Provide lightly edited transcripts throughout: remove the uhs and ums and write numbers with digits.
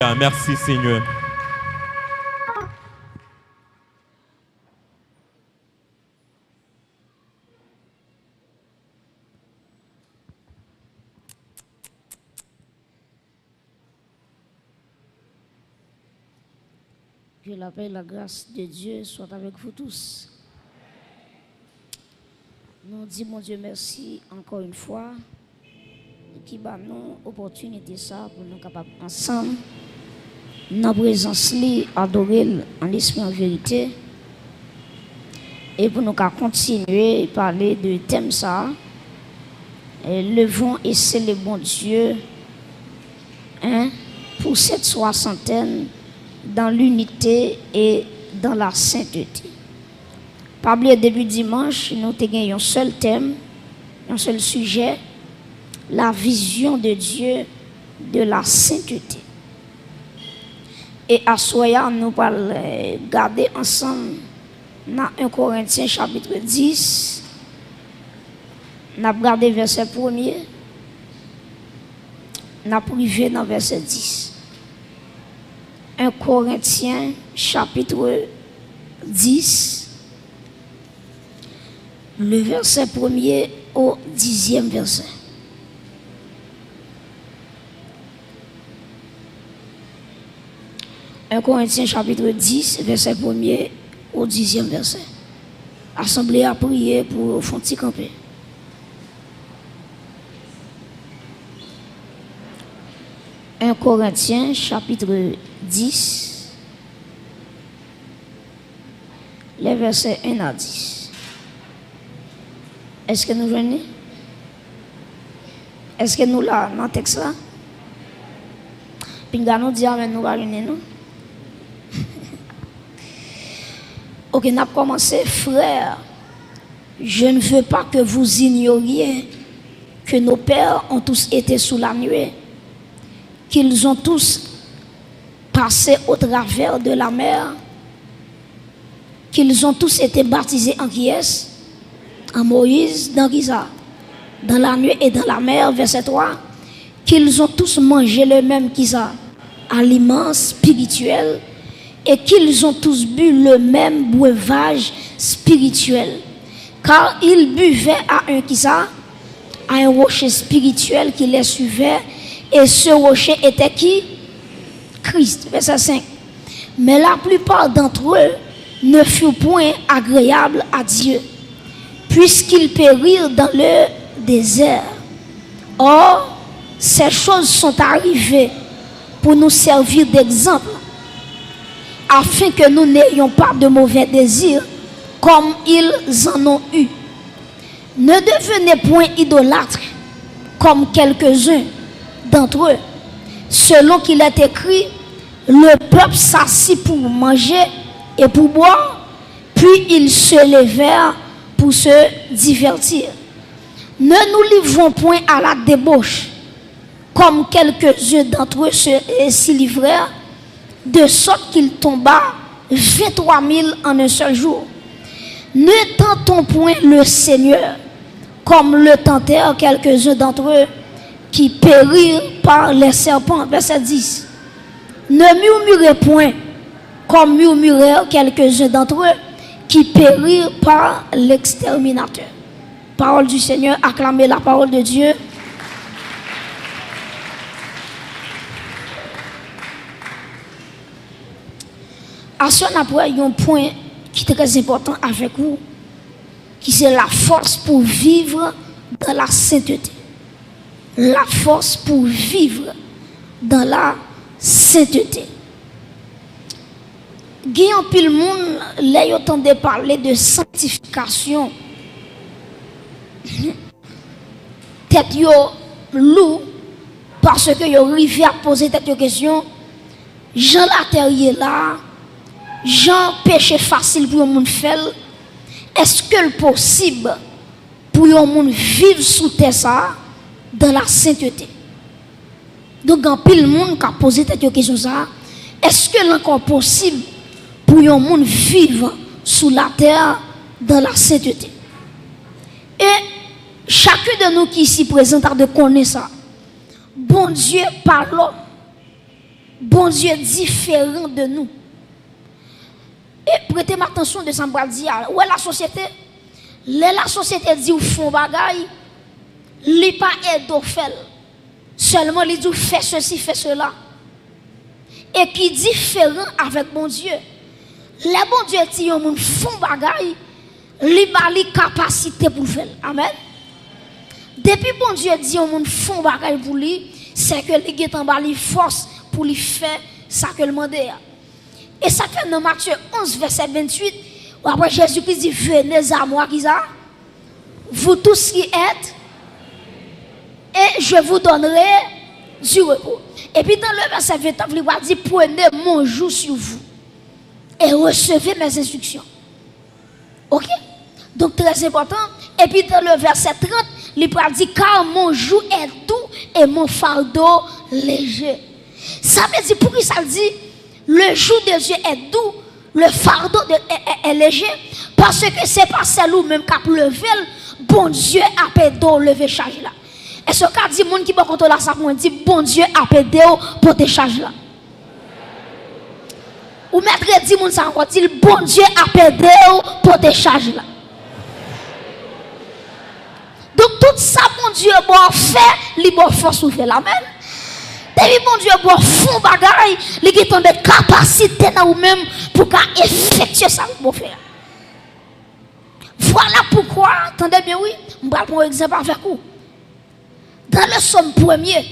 Merci Seigneur. Que la paix et la grâce de Dieu soient avec vous tous. Nous disons, mon Dieu, merci encore une fois qui bat nous opportunité ça pour nous capables ensemble, dans la présence adorer en l'esprit en vérité et pour nous continuer à parler de thème ça. Levons et célébrons Dieu pour cette soixantaine dans l'unité et dans la sainteté. Par le début dimanche, nous avons un seul thème, un seul sujet, la vision de Dieu de la sainteté. Et à soir, nous allons garder ensemble dans 1 Corinthiens chapitre 10. Nous allons regarder verset 1er. Nous allons privé dans verset 10. 1 Corinthiens chapitre 10, le verset 1er au 10e verset. Un Corinthiens chapitre 10, verset 1er au 10e verset. Assemblée à prier pour Fonti camper. Un Corinthiens chapitre 10, les versets 1 à 10. Est-ce que nous venons? Est-ce que nous là, dans le texte là? Puis nous disons, mais nous allons venir, non? Ok, nous avons commencé, frères. Je ne veux pas que vous ignoriez que nos pères ont tous été sous la nuée, qu'ils ont tous passé au travers de la mer, qu'ils ont tous été baptisés en qui est? En Moïse, dans Giza, dans la nuée et dans la mer, verset 3, qu'ils ont tous mangé le même Giza, aliment spirituel, et qu'ils ont tous bu le même breuvage spirituel, car ils buvaient à un Giza, à un rocher spirituel qui les suivait, et ce rocher était qui? Christ, verset 5. Mais la plupart d'entre eux ne furent point agréables à Dieu, puisqu'ils périrent dans le désert. Or, ces choses sont arrivées pour nous servir d'exemple, afin que nous n'ayons pas de mauvais désirs comme ils en ont eu. Ne devenez point idolâtres comme quelques-uns d'entre eux, selon qu'il est écrit, le peuple s'assit pour manger et pour boire, puis ils se levèrent pour se divertir. Ne nous livrons point à la débauche, comme quelques-uns d'entre eux s'y livrèrent, de sorte qu'il tomba 23 000 en un seul jour. Ne tentons point le Seigneur, comme le tentèrent quelques-uns d'entre eux, qui périrent par les serpents. Verset 10. Ne murmurez point, comme murmurèrent quelques-uns d'entre eux, qui périrent par l'exterminateur. Parole du Seigneur, acclamez la parole de Dieu. À ce moment-là, il y a un point qui est très important avec vous, qui c'est la force pour vivre dans la sainteté. La force pour vivre dans la sainteté. Guillaume pile monde là yo tande parler de sanctification. Tête yo lou parce que yo rivé à poser cette question. Jean la terre là, Jean péché facile pour un monde faire. Est-ce que le possible pour un monde vivre sous terre ça dans la sainteté? Donc en pile monde qui a posé cette question ça, est-ce que l'encore possible pour un monde vivre sous la terre dans la sainteté? Et chacun de nous qui ici présent a de connaître ça. Bon Dieu par l'homme bon Dieu différent de nous. Et prêtez attention de ça me dire, où est la société? La société dit ou font bagaille, li pas aide au fait. Seulement li dit fait ceci, fait cela. Et qui différent avec bon Dieu. Les bon Dieu dit yon moun font bagaille, li ba li capacité pour faire. Amen. Depuis bon Dieu dit yon moun font bagaille pour lui, c'est que li get en bas li force pour lui faire ça que le demande. Et ça fait dans Matthieu 11 verset 28, où après Jésus-Christ dit venez à moi qui ça, vous tous qui êtes, et je vous donnerai du repos. Et puis dans le verset 29, il va dire prenez mon joug sur vous et recevez mes instructions. Ok? Donc très important. Et puis dans le verset 30, il va dire car mon joug est doux et mon fardeau léger. Ça veut dire pourquoi ça dit le joug de Dieu est doux, le fardeau est léger, parce que c'est pas celle même qui a levé, bon Dieu a pédé lever charge là. Et ce qu'a dit moun qui va contrôler ça pour dire bon Dieu a pédé pour te charge là. Ou maître dit moun ça encore dit bon Dieu a pédé pour te charge là. Donc tout ça bon Dieu bon fait, li bon force ou fait l'amen. Depuis bon Dieu bon fond bagaille, li qui ton de capacité dans ou même pour effectuer ça bon faire. Voilà pourquoi, attendez bien oui, on va prendre un exemple avec vous. Dans le somme premier,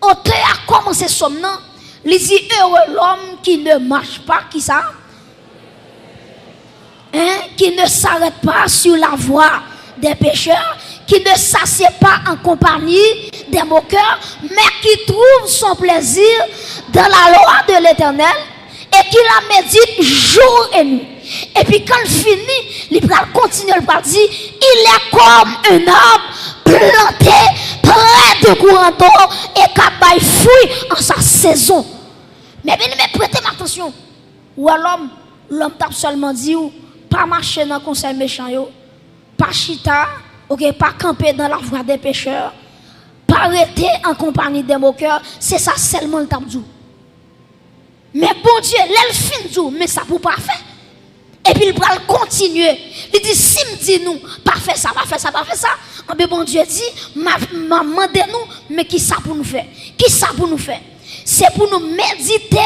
auteur a commencé somme non, il dit heureux l'homme qui ne marche pas, qui ça? Qui ne s'arrête pas sur la voie des pécheurs, qui ne s'assied pas en compagnie des moqueurs, mais qui trouve son plaisir dans la loi de l'Éternel et qui la médite jour et nuit. Et puis quand il finit, il va continuer, il va dire, il est comme un arbre planté près de courant d'eau et qui fruit en sa saison. Mais bien, prêtez attention. Ou l'homme t'a seulement dit, pas marcher dans le conseil méchant, pas chita, okay, pas camper dans la voie des pécheurs, pas arrêter en compagnie des moqueurs, c'est ça seulement le t'a dit. Mais bon Dieu, l'elle fin dit, mais ça pour pas faire. Et puis il va continuer. Il dit, si me dit nous, pas faire ça, pas faire ça, pas faire ça. Mais bon Dieu dit, demandez-nous, mais qui ça pour nous faire? Qui ça pour nous faire? C'est pour nous méditer.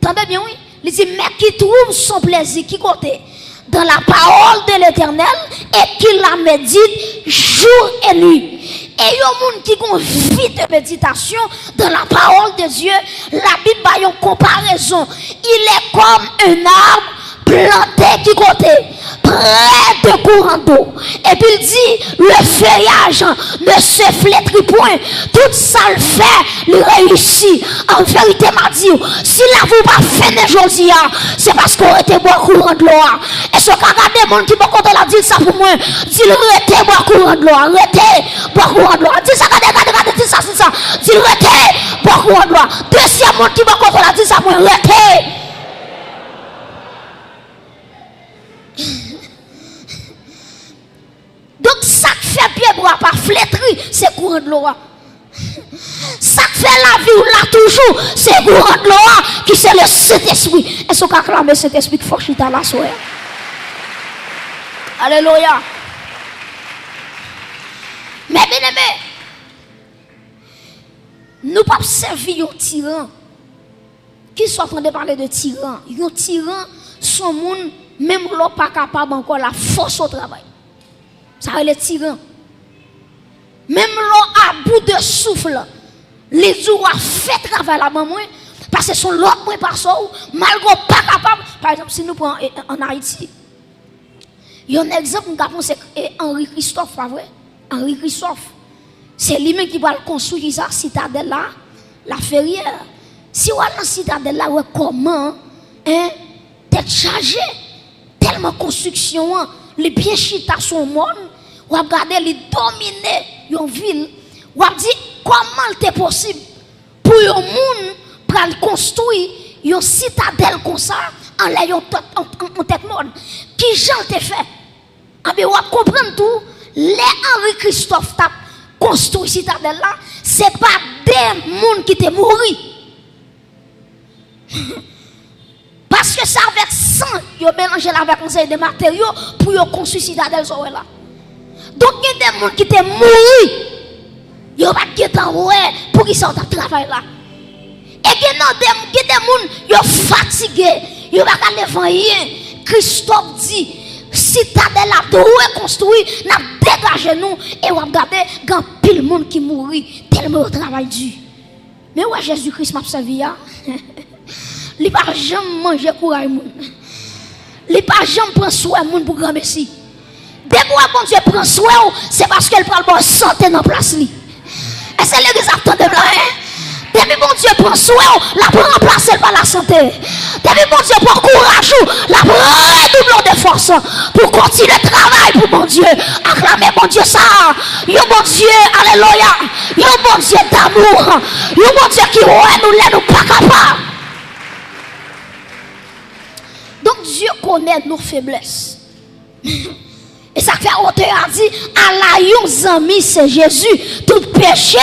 Entendez bien, oui? Il dit, mais qui trouve son plaisir, qui côté? Dans la parole de l'Éternel et qui la médite jour et nuit. Et il y a un monde qui a une vie de méditation dans la parole de Dieu. La Bible a une comparaison. Il est comme un arbre planté qui côté près de courant d'eau. Et puis il dit le feuillage ne se flétrit point. Tout ça le fait, le réussit. En vérité, m'a dit, si la vous pas fait aujourd'hui, c'est parce qu'on était boire courant de l'eau. Et ce qu'a regardé les gens qui m'ont content la dire ça pour moi, dit le arrêtez boire courant de l'eau, arrêtez boire courant de l'eau. Dis ça, regardez, dis ça, c'est ça. Dit le arrêtez boire courant de l'eau. Deuxième monde qui m'a content la dire ça pour moi, arrêtez. Donc ça qui fait pied bois pas flétri, c'est courant de l'eau. Ça qui fait la vie ou là toujours, c'est courant de l'eau qui c'est le Saint-Esprit. Est-ce qu'on acclame le Saint-Esprit qui faut chita la soirée? Alléluia. Mais bien aimé, nous pas servir un tyran. Qui sont en train de parler de tyran? Un tyran, son monde, même l'eau pas capable encore la force au travail. Ça va les tyran. Même l'eau à bout de souffle, les jours a fait travail là maman parce que son l'autre moins pas ça malgré pas capable. Par exemple, si nous prenons en Haïti, il y a un exemple nous avons c'est Henri Christophe, pas vrai? Henri Christophe. C'est lui-même qui va construire ça citadelle là, la ferrière. Si on a la citadelle là, comment t'es chargé tellement construction les pieds chita son monde, ou regarder les dominer une ville, ou dit comment c'est possible pour un monde pour construire une citadelle comme ça en l'ayant en tête monde. Qui j'en t'ai fait? Ah bien, on comprend tout. Les Henri Christophe t'a construit citadelle là, c'est pas des monde qui t'est mouru. Parce que ça avec sang, ils mélangé avec conseil de matériaux pour construire citadelle là. Donc il y a des gens qui étaient morts. Ils n'ont pas de temps pour qu'ils sortent de travail là. Et il y a des gens qui sont fatigués. Ils n'ont pas de l'évangile. Christophe dit, citadelle là doit construire, n'a dégagé nous et on regarder quand pile monde qui mourit tellement au travail dur. Mais ouais Jésus-Christ m'a servi là. Il pas jamais manger courage moun. Il pas jamais prendre soin moun pour grand merci. Dès que bon Dieu prend soin, c'est parce qu'elle prend bonne santé dans place li. Et c'est l'église attend de là. Depuis bon Dieu prend soin, la prend remplacer par la santé. Depuis bon Dieu prend courage, la prend redouble de force pour continuer le travail pour mon Dieu. Acclamez mon Dieu ça. Yo bon Dieu, alléluia. Yo bon Dieu d'amour. Yo bon Dieu qui ouais nous pas capables. Donc Dieu connaît nos faiblesses. Et ça fait auteur a dit, Allah yon ami c'est Jésus, tout péché,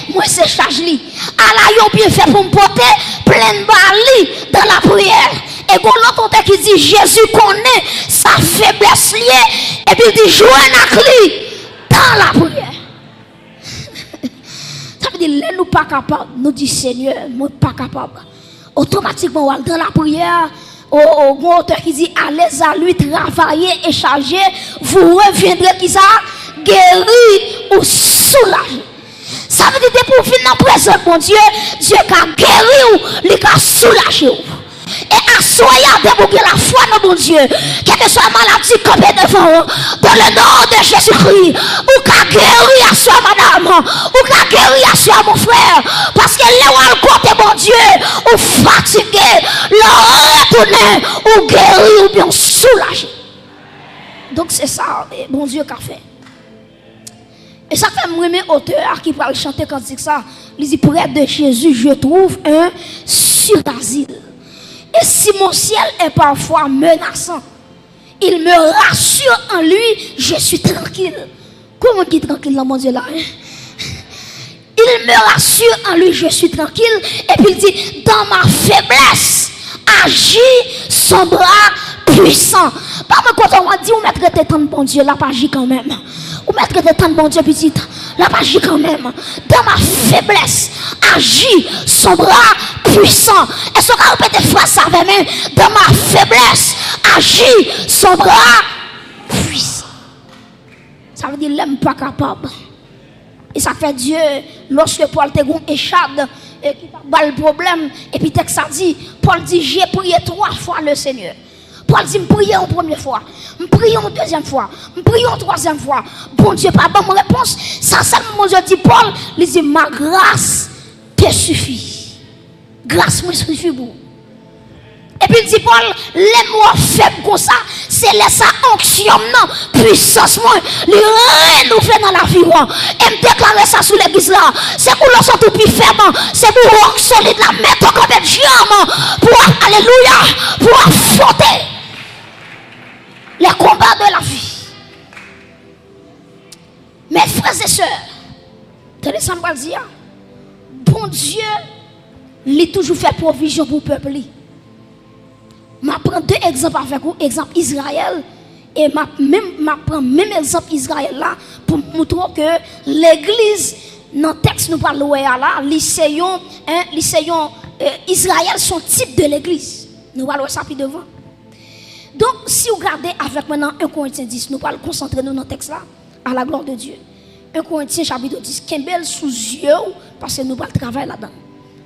moi c'est charge li. Allah yon bien fait pour me porter plein de bali dans la prière. Et quand l'autre auteur qui dit Jésus connaît sa faiblesse liée, et puis il dit jouez avec lui dans la prière. Ça veut dire, nous pas capables, nous dit Seigneur, nous pas capables. Automatiquement, on va dans la prière. Au auteur qui dit allez à lui travailler et charger, vous reviendrez qui ça guéri ou soulagé. Ça veut dire pour finir dans présent mon Dieu, Dieu a guéri ou il a soulagé. Et assoyez pour que la foi dans mon Dieu, quelle que soit maladie campée devant vous, dans le nom de Jésus-Christ, ou qu'a guéri à soi madame, ou qu'a guéri à soi mon frère, parce que là où le côté mon Dieu, ou fatigué, le retourné, ou guéri ou bien soulagé. Donc c'est ça, mon Dieu qu'a fait. Et ça fait moi mes auteurs qui parlent chanter quand dit ça, ils disent près de Jésus, je trouve un sur-asile. Et si mon ciel est parfois menaçant, il me rassure en lui, je suis tranquille. Comment qui est tranquille dans mon Dieu là? Il me rassure en lui, je suis tranquille. Et puis il dit, dans ma faiblesse, agit son bras puissant. Pas me quand on dit, on mettre tes temps de bon Dieu, là, pas agir quand même. Ou mettre tes temps de bon Dieu, petite, là, pas agir quand même. Dans ma faiblesse, agit son bras puissant. Est-ce qu'on peut répéter phrase ça avec moi? Dans ma faiblesse, agit son bras puissant. Ça veut dire, l'homme pas capable. Et ça fait Dieu, lorsque Paul te gon échade, et qui pas le problème, et puis texte ça dit, Paul dit, j'ai prié 3 fois le Seigneur. Paul dit, me prier en première fois, me prier en deuxième fois, me prier en troisième fois. Bon Dieu, pas bonne réponse. Ça, mon Dieu dit, Paul, il dit, ma grâce te suffit. Grâce me suffit pour. Et puis il dit, Paul, les mots faibles comme ça, c'est laisser onction, non, puissance, moi, les renouveler dans la vie, et me déclarer ça sous l'église là. C'est pour le sortir plus ferme, c'est pour rock solide, la mettre comme des diamants, pour, alléluia, pour affronter les combats de la vie. Mes frères et sœurs, tenez ça me dire, bon Dieu, il a toujours fait provision pour le peuple. Je prends 2 exemples avec vous, exemple Israël, et je prends même exemple Israël là, pour montrer que l'église, dans le texte nous parlons là, lycéon, Israël, son type de l'église. Nous parlons ça plus devant. Donc, si vous regardez avec maintenant 1 Corinthiens 10, nous parlons concentrer nous dans le texte là, à la gloire de Dieu. 1 Corinthiens chapitre 10, Kembel sous yeux, parce que nous parlons travail là-dedans.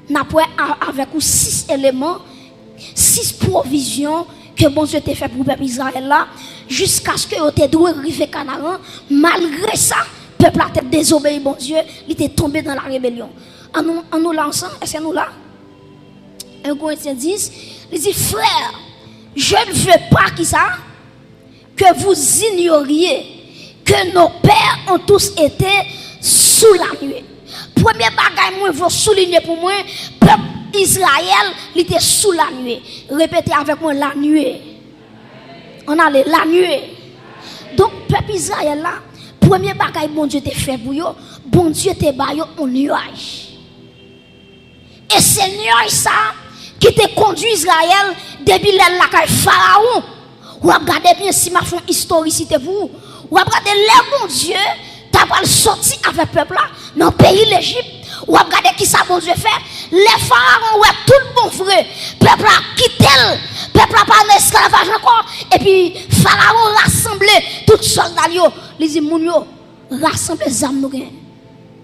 Nous avons avec vous 6 éléments, 6 provisions que bon Dieu t'a fait pour le peuple Israël là, jusqu'à ce que vous êtes doué arriver Canaan. Malgré ça, le peuple a été désobéi, bon Dieu, il était tombé dans la rébellion. En nous là ensemble, est-ce que nous là? 1 Corinthiens 10, il dit, frère, je ne veux pas que vous ignoriez que nos pères ont tous été sous la nuée. Premier bagage, moi, je veux souligner pour moi, peuple Israël, il était sous la nuée. Répétez avec moi, la nuée. On a la nuée. Donc, peuple Israël là, premier bagage, bon Dieu t'a fait pour vous, bon Dieu t'a baillé un nuage. Et ce nuage ça, qui te conduit Israël depuis la caille Pharaon. Ou regardez bien si ma font historicité pour vous. Ou regardez les bon Dieu, t'as pas sorti avec le peuple là dans le pays l'Égypte. Ou regardez qui ça bon Dieu fait. Les pharaons ouais tout le bon vrai. Peuple là quitté, peuple là pas en esclavage encore. Et puis Pharaon rassemblé tout soldats yo, les dit moun yo rassemble les âmes nous gain.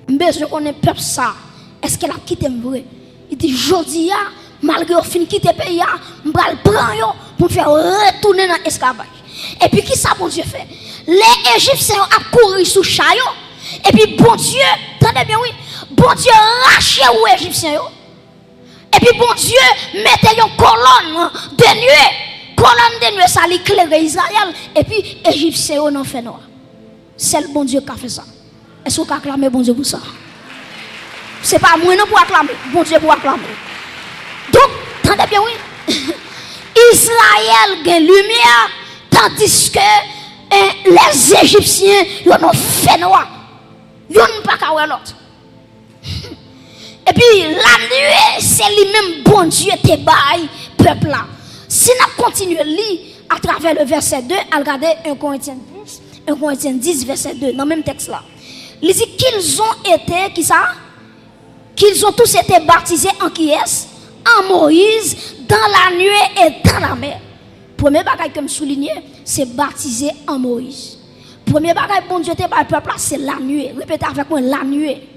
Besoin qu'on ait peuple ça. Est-ce qu'elle a quitté vrai? Il dit jodi ya malgré au fin quitter pays ya, m'bral prend yo pour faire retourner dans l'esclavage. Et puis qui ça bon Dieu fait? Les Égyptiens ont couru sous chayo. Et puis bon Dieu, attendez bien oui, bon Dieu rache aux Égyptiens yo. Et puis bon Dieu mettait une colonne de nuée. Colonne de nuée ça l'éclairait Israël. Et puis Égyptiens yo n'en fait noir. C'est le bon Dieu qui a fait ça. Est-ce qu'on acclame bon Dieu pour ça? C'est pas moi non pour acclamer, bon Dieu pour acclamer. Donc, attendez bien oui. Israël a lumière tandis que les Égyptiens ils ont fait noir. Ils n'ont pas qu'à voir l'autre. Et puis la nuée, c'est lui-même bon Dieu te baille peuple là. Si nous continuons à lire à travers le verset 2, à regarder 1 Corinthiens 10 verset 2 dans le même texte là. Il dit qu'ils ont été qui ça? Qu'ils ont tous été baptisés en qui est? En Moïse, dans la nuée et dans la mer. Premier bagage que je souligne, c'est baptisé en Moïse. Premier bagage bon Dieu te par peuple c'est la nuée. Répétez avec moi la nuée.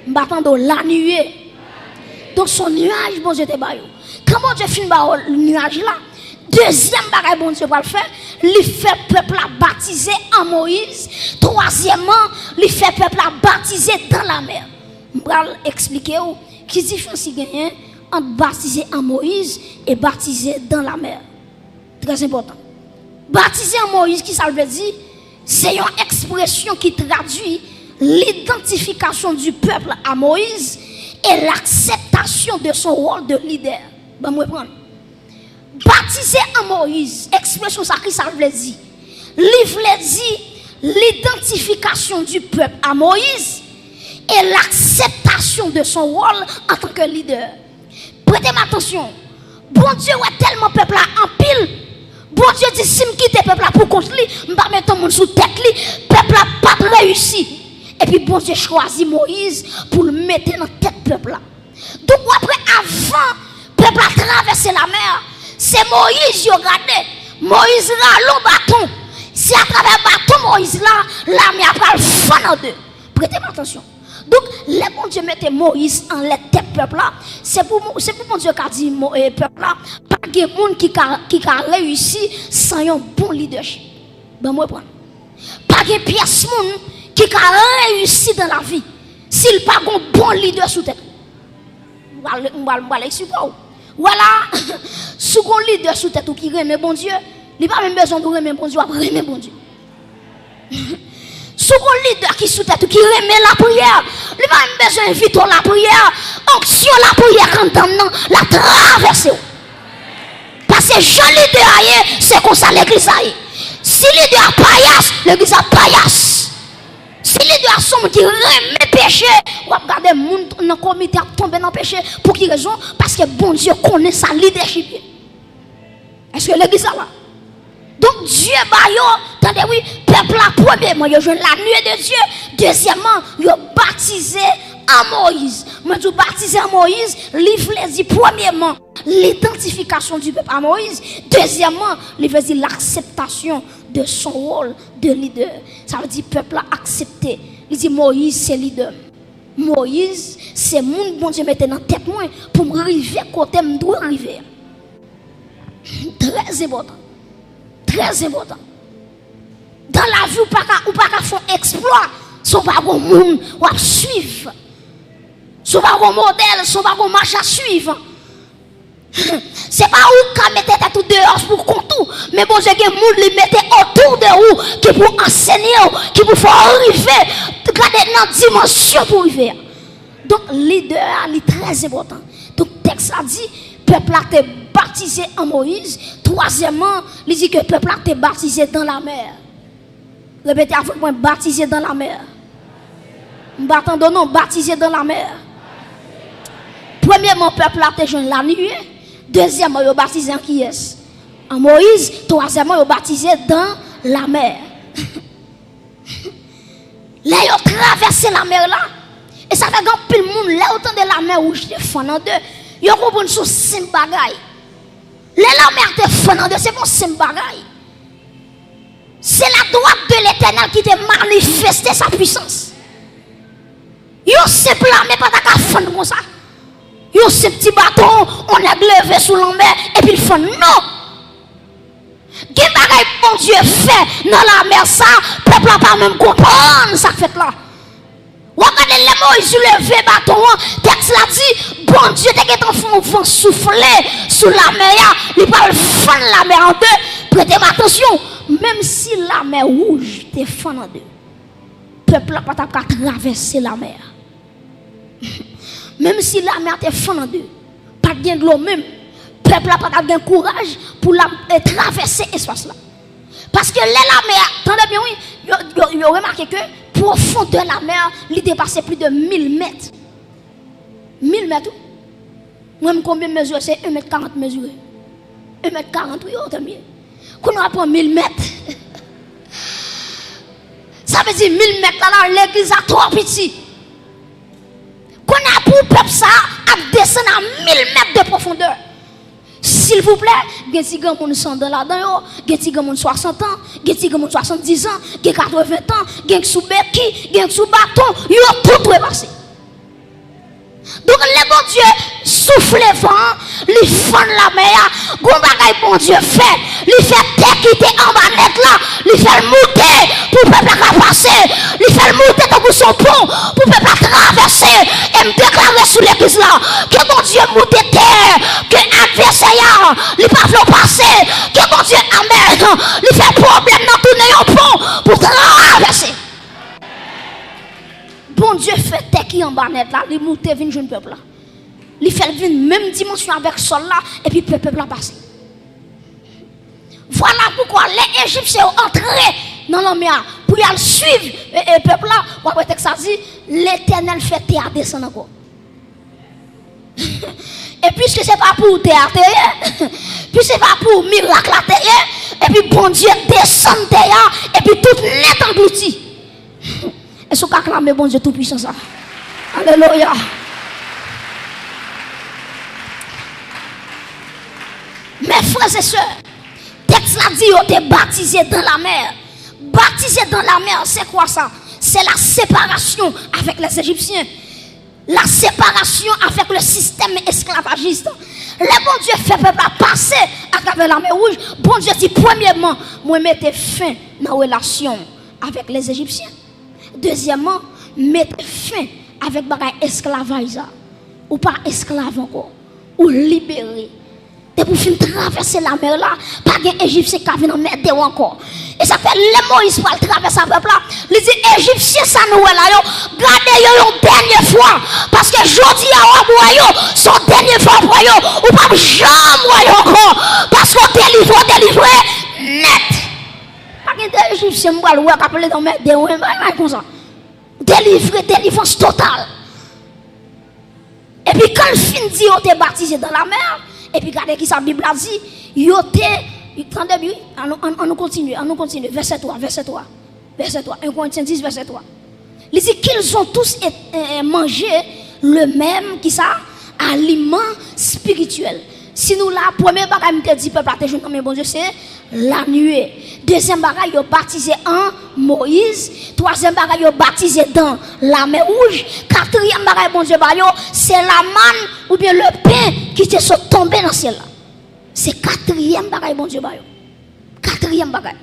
M'attendons la nuée. Donc son nuage bon Dieu te par. Quand bon Dieu finit par le nuage là, deuxième bagage bon Dieu va le faire, il fait peuple baptisé en Moïse. Troisièmement, il fait peuple baptisé dans la mer. Je vais expliquer qui différence il y a entre baptisé en Moïse et baptisé dans la mer. Très important. Baptisé en Moïse, qui ça veut dire? C'est une expression qui traduit l'identification du peuple à Moïse et l'acceptation de son rôle de leader. Ben, moi, prendre. Baptisé en Moïse, expression ça qui ça veut dire? Livre dit l'identification du peuple à Moïse et l'acceptation de son rôle en tant que leader. Prêtez-moi attention. Bon Dieu a tellement peuple en pile. Bon Dieu dit si me quitte peuple pour contre lui, je vais mettre mon sous tête lui, peuple n'a pas réussi. Et puis bon Dieu choisit Moïse pour le mettre dans tête peuple là. Donc après avant peuple a traversé la mer, c'est Moïse qui a regardé. Moïse là le bâton. Si à travers le bâton Moïse là, la mer va le faire en deux. Prêtez-moi attention. Donc, les bon Dieu mette Moïse en la tête peuple là. C'est pour bon Dieu qui a dit peuple là, pas de monde qui a réussi sans un bon leadership. Ben moi prendre. Pas de pièce monde qui a réussi dans la vie s'il pas un bon leader sous tête. On va l'expliquer. Voilà, sous un leader sous tête qui remet bon Dieu, il n'a pas même besoin de remettre bon Dieu, après remettre bon Dieu. Sous un leader qui sous tête qui remet la prière, il n'a pas même besoin d'inviter la prière, onction la prière quand on la traverse. Parce que Jean leader c'est comme ça l'église aille. Si leader paillasse, l'église a paillasse. Si leader sont qui remet péché, on va regarder monde dans le comité à tomber dans le péché. Pour quelle raison? Parce que bon Dieu connaît sa leadership. Est-ce que l'église a là? Donc Dieu bayo, attendez oui, peuple la premièrement, il a joué la nuée de Dieu. Deuxièmement, il a baptisé en Moïse. Moi je baptisé en Moïse, livre dit premièrement l'identification du peuple à Moïse. Deuxièmement, livre dit l'acceptation de son rôle de leader. Ça veut dire peuple a accepté. Il dit Moïse c'est leader. Moïse c'est mon bon Dieu mettait dans tête moi pour me arriver côté me doit arriver. Très important. Très important. Dans la vie, ou pas qu'à faire exploit, son pas un monde ou à suivre. Son pas un modèle, son pas un marche à suivre. C'est pas où qu'à mettre tout dehors pour contour, mais bon Dieu, que monde les mettait autour de vous qui pour enseigner, qui pour faire arriver, garder dans dimension pour arriver. Donc leader est très important. Donc texte a dit peuple a été baptisé en Moïse. Troisièmement, il dit que le peuple a été baptisé dans la mer. Répétez avec moi, baptisé dans la mer. M'attendons non, baptisé dans la mer. Premièrement, peuple a été jeune la nuit. Deuxièmement, ils ont baptisé en qui est? En Moïse. Troisièmement, ils ont baptisé dans la mer. Là, ils ont traversé la mer là. Et ça fait que tout le monde, là, autant de la mer rouge, te fend en deux. Ils ont compris sur simple bagaille. Là, la mer te fend en deux, c'est bon simple bagaille. C'est la droite de l'Éternel qui te manifesté sa puissance. Yo simple mais pas ta fond comme ça. Yo ce petit bâton, on a levé sous la mer et puis il fond non. Quel bagay bon Dieu fait dans la mer ça, peuple n'a pas même comprendre ça fait là. Regardez les Moïse levé bâton, texte l'a dit, bon Dieu t'es en vent souffler sous la mer, il va fendre la mer en deux. Prêtez attention, même si la mer rouge te fend en deux, peuple n'a pas traverser la mer. Même si la mer te fend en deux, pas de l'eau même, peuple n'a pas de courage pour traverser l'espace là. Parce que la mer, attendez bien, oui, vous remarquez que profondeur de la mer, il dépassait plus de 1000 mètres. 1000 mètres. Moi, combien de mesures? C'est 1,40 m mesuré. 1,40 m, oui, autant mieux. Quand on apprend 1000 mètres, ça veut dire 1000 mètres là, l'église a trop petit. Qu'on a pour peuple ça à descendre à 1000 mètres de profondeur. S'il vous plaît, il y a des gens qui sont là-dedans, il y a des gens qui ont 60 ans, il y a des gens qui ont 70 ans, il y a 80 ans, il y a des sous béquille, il y a des sous bâton, ils ont tout repassé. Donc le bon Dieu souffle le vent, il fend la mer, bon bagay bon Dieu fait, il fait terre qui était en bas net là, il fait monter pour peuple à passer, il fait monter dans son pont pour peuple à traverser et me déclarer sous l'église là que bon Dieu monte terre, que adversaire, il pas veut passer, que bon Dieu amen, il fait problème dans tourner un pont pour traverser. Bon Dieu fait terre qui en bas net là, il monte vinn jeune peuple là. Il fait venir même dimension avec sol là et puis peuple là passer. Voilà pourquoi les Égyptiens ont entré dans la mer pour y aller suivre le peuple là. Après texte ça dit l'Éternel fait terre descendre encore. Et puisque c'est pas pour terre, puis c'est pas pour miracle la terre, et puis bon Dieu descend terre et puis tout net englouti. Est-ce qu'on acclame bon Dieu tout puissant ça? Alléluia. Mes frères et sœurs, texte l'a dit, on t'est baptisé dans la mer. Baptisé dans la mer, c'est quoi ça? C'est la séparation avec les Égyptiens. La séparation avec le système esclavagiste. Le bon Dieu fait peuple à passer à travers la mer rouge. Bon Dieu dit, premièrement, moi mettez fin dans la relation avec les Égyptiens. Deuxièmement, mettez fin avec les esclavage. Ou pas esclave encore. Ou libérer. Et pour finir traverser la mer là, pas de Égyptien qui vient m'aider encore. Et ça fait les Moïse pour traverser le peuple là. Il dit Égyptien ça nous là yo, gardez yo une dernière fois parce que jodi a yo son dernière fois pour yo ou pas jamais encore parce qu'on délivre net. Pas de Égyptien moi le appeler dans m'aider comme ça. Délivrance totale. Et puis quand le fin dit on t'est baptisé dans la mer. Et puis, regardez qui sa Bible a dit, on continue, verset 3, verset 3, 1 Corinthiens 10, verset 3. Il dit qu'ils ont tous mangé le même, qui ça, aliment spirituel. Si nous là, premier bagage me dit peuple à jeune comme bon Dieu c'est la nuée. Deuxième bagage yo baptisé en Moïse. Troisième bagage yo baptisé dans la mer rouge. Quatrième bagage bon Dieu c'est la manne ou bien le pain qui te sont tombé dans le ciel là. C'est quatrième bagage bon Dieu quatrième bagage.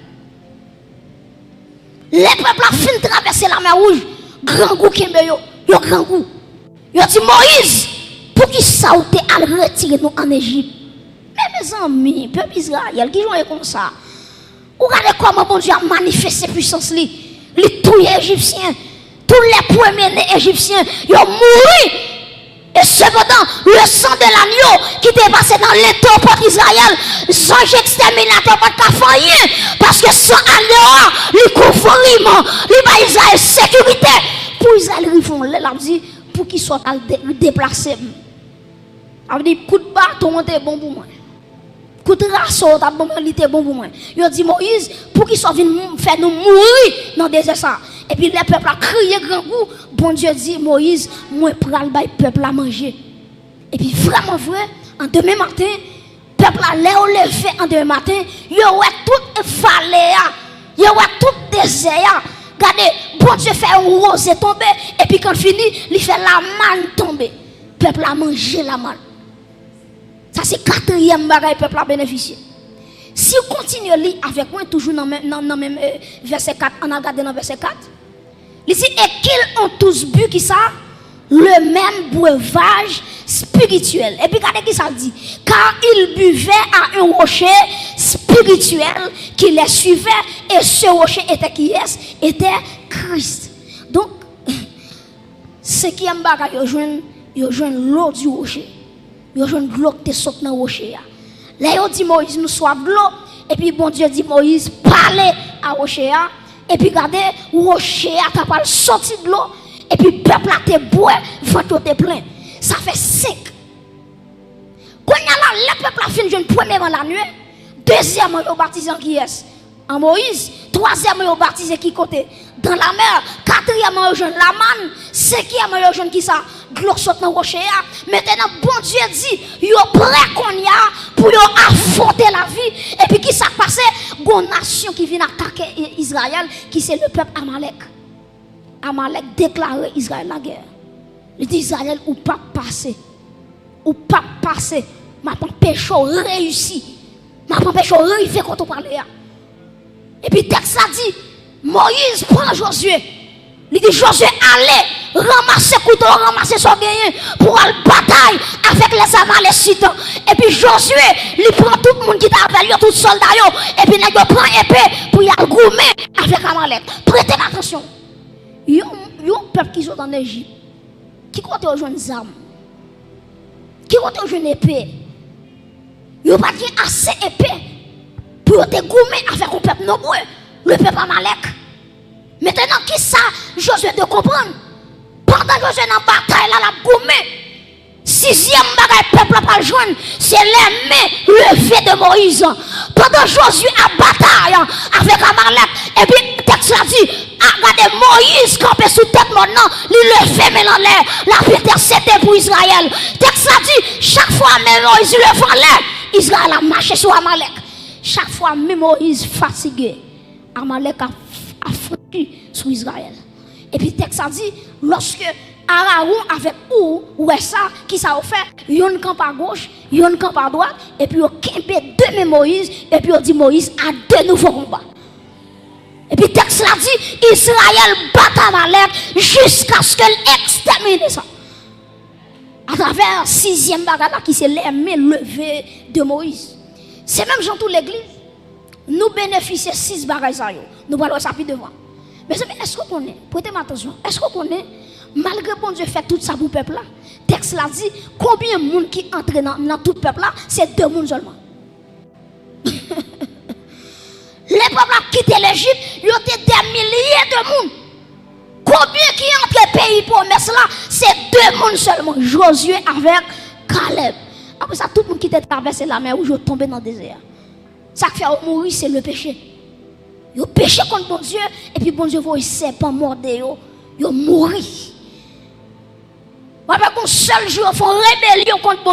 Les peuples a fini de traverser la mer rouge. Grand goût qui yo grand goût. Yo dit Moïse pour qui ça ou te al retirer nous en Égypte. Mais mes amis, peuple Israël qui joue comme ça. Regardez comment bon Dieu a manifesté puissance li. Les tous les Égyptiens, tous les premiers égyptiens, ils ont mouru. Et cependant, le sang de l'agneau qui était passé dans l'étau pour Israël, sans exterminateur pas de rien. Parce que sans agneau, il couvre vraiment, il va Israël sécurité. Pour Israël, ils font dit pour qu'ils soient déplacés. A dit coup de bâton était bon pour moi. Coup de rasso ta bon était bon pour moi. Il dit Moïse pour qu'il soit venu faire nous mourir dans désert ça. Et puis le peuple a crié grand coup. Bon Dieu dit Moïse, moi pral bay peuple à manger. Et puis vraiment vrai, en demain matin, peuple a l'air levé en demain matin, il y a tout vallée, il y a tout désert. Regardez, bon Dieu fait un rosé tomber et puis quand fini, il fait la manne tomber. Peuple a mangé la manne. Ça c'est quatrième bagaille peuple a bénéficié. Si on continue à lire avec moi toujours dans même verset 4, on a regardé dans verset 4. Il dit et qu'ils ont tous bu qui ça le même breuvage spirituel. Et puis regardez qui ça dit. Car ils buvaient à un rocher spirituel qui les suivait et ce rocher était qui est? Était Christ. Donc, ce qui aime bagaille, ils joignent l'eau du rocher. Ils joignent l'eau qui saute dans le rocher. Là, ils dit Moïse, nous soif de l'eau. Et puis bon Dieu dit Moïse, parlez à rocher. Et puis regardez, rocher a capable de sortir de l'eau. Et puis le peuple a été bois, ventre te plein. Ça fait 5. Quand le peuple a fini premièrement la nuit, deuxièmement il a baptisé qui est en Moïse, troisièmement il a baptisé qui côté dans la mer, quatrièmement il a la manne, cinquièmement il a qui ça, de l'eau saute dans le rocher. Maintenant bon Dieu dit, il est prêt qu'on y a pour affronter la vie. Et puis qui s'est passé, une nation qui vient attaquer Israël, qui c'est le peuple Amalek. Amalek déclaré Israël la guerre. Il dit Israël ou pas passer. Ou pas passer. Ma péché réussi. Ma péché arrivé quand on parlait. Et puis texte a dit Moïse prend Josué. Il dit Josué allez ramasser couteau, ramasser son gagné pour aller bataille avec les Amalécites. Et puis Josué, il prend tout le monde qui t'a avec lui, tout soldat et puis il prend épée pour y aller goumer avec Amalek. Prêtez attention. Il y a un peuple qui sont en Égypte, qui compte rejoindre des armes, qui compte rejoindre épée. Il n'y a pas assez épée pour te gommer avec un peuple nombreux, le peuple Amalek. Maintenant, qui ça, Josué de comprendre? Pendant que Josué dans la bataille, là, la gommé. Sixième bagaille, peuple n'a pas joindre, c'est les mains levées de Moïse. Pendant Josué a bataille avec Amalek, et puis le texte a dit, regardez Moïse campé sous tête maintenant, il levait main dans l'air, la pierre c'était pour Israël. Le texte a dit, chaque fois même Moïse levait en l'air, Israël a marché sur Amalek. Chaque fois même Moïse fatigué, Amalek a foutu sur Israël. Et puis le texte a dit, lorsque Aaron avec ça, qui ça a fait, yon camp à gauche, yon camp à droite, et puis on campé deux Moïse, et puis on dit Moïse a deux nouveaux combats. Et puis le texte a dit, Israël bat Amalek jusqu'à ce qu'elle extermine ça. À travers le sixième bagage qui c'est les mains levées de Moïse. C'est même dans toute l'église. Nous bénéficions 6 bagages. Nous allons ça plus devant. Mais est-ce qu'on connaît? Prêtez-moi attention. Est-ce qu'on connaît? Malgré bon Dieu fait tout ça pour le peuple là, texte là dit combien de monde qui entre dans tout le peuple là, c'est 2 personnes seulement. Les peuples ont quitté l'Égypte, ils ont été des milliers de monde. Combien qui entre le pays promesse là, c'est 2 personnes seulement. Josué avec Caleb. Après ça, tout le monde qui était traversé la mer, où je tombé dans le désert. Ça qui fait mourir, c'est le péché. Ils ont péché contre bon Dieu, et puis bon Dieu voit serpent mordre, ils ont mouru. Avec un seul jour, ils font rébellion contre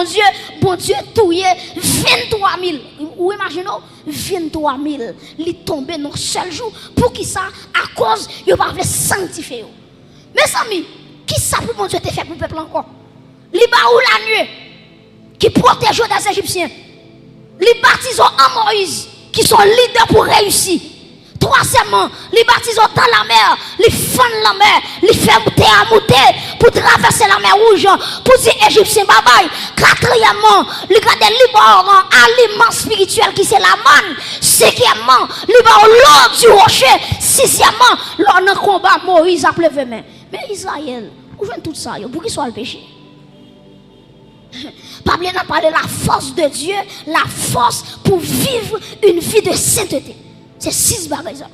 bon Dieu touillé 23 000. Vous imaginez? 23 000. Ils tombent dans un seul jour. Pour qui ça? À cause, ils ne peuvent pas sanctifier. Mes amis, qui ça pour bon Dieu te fait pour le peuple encore? Ils ont la nuit qui protège les Égyptiens. Les baptisons en Moïse qui sont leaders pour réussir. Troisièmement, les baptisons dans la mer, les font la mer, les font monter pour traverser la mer rouge, pour dire Égyptiens bye bye. Quatrièmement, les gardent libre aliment spirituel qui c'est la manne. Cinquièmement, libre l'eau du rocher. Sixièmement, l'on a combat Moïse a levé main. Mais Israël, où vient tout ça? Pour qui soit le péché? Pas bien à parler de la force de Dieu, la force pour vivre une vie de sainteté. C'est 6 bagages.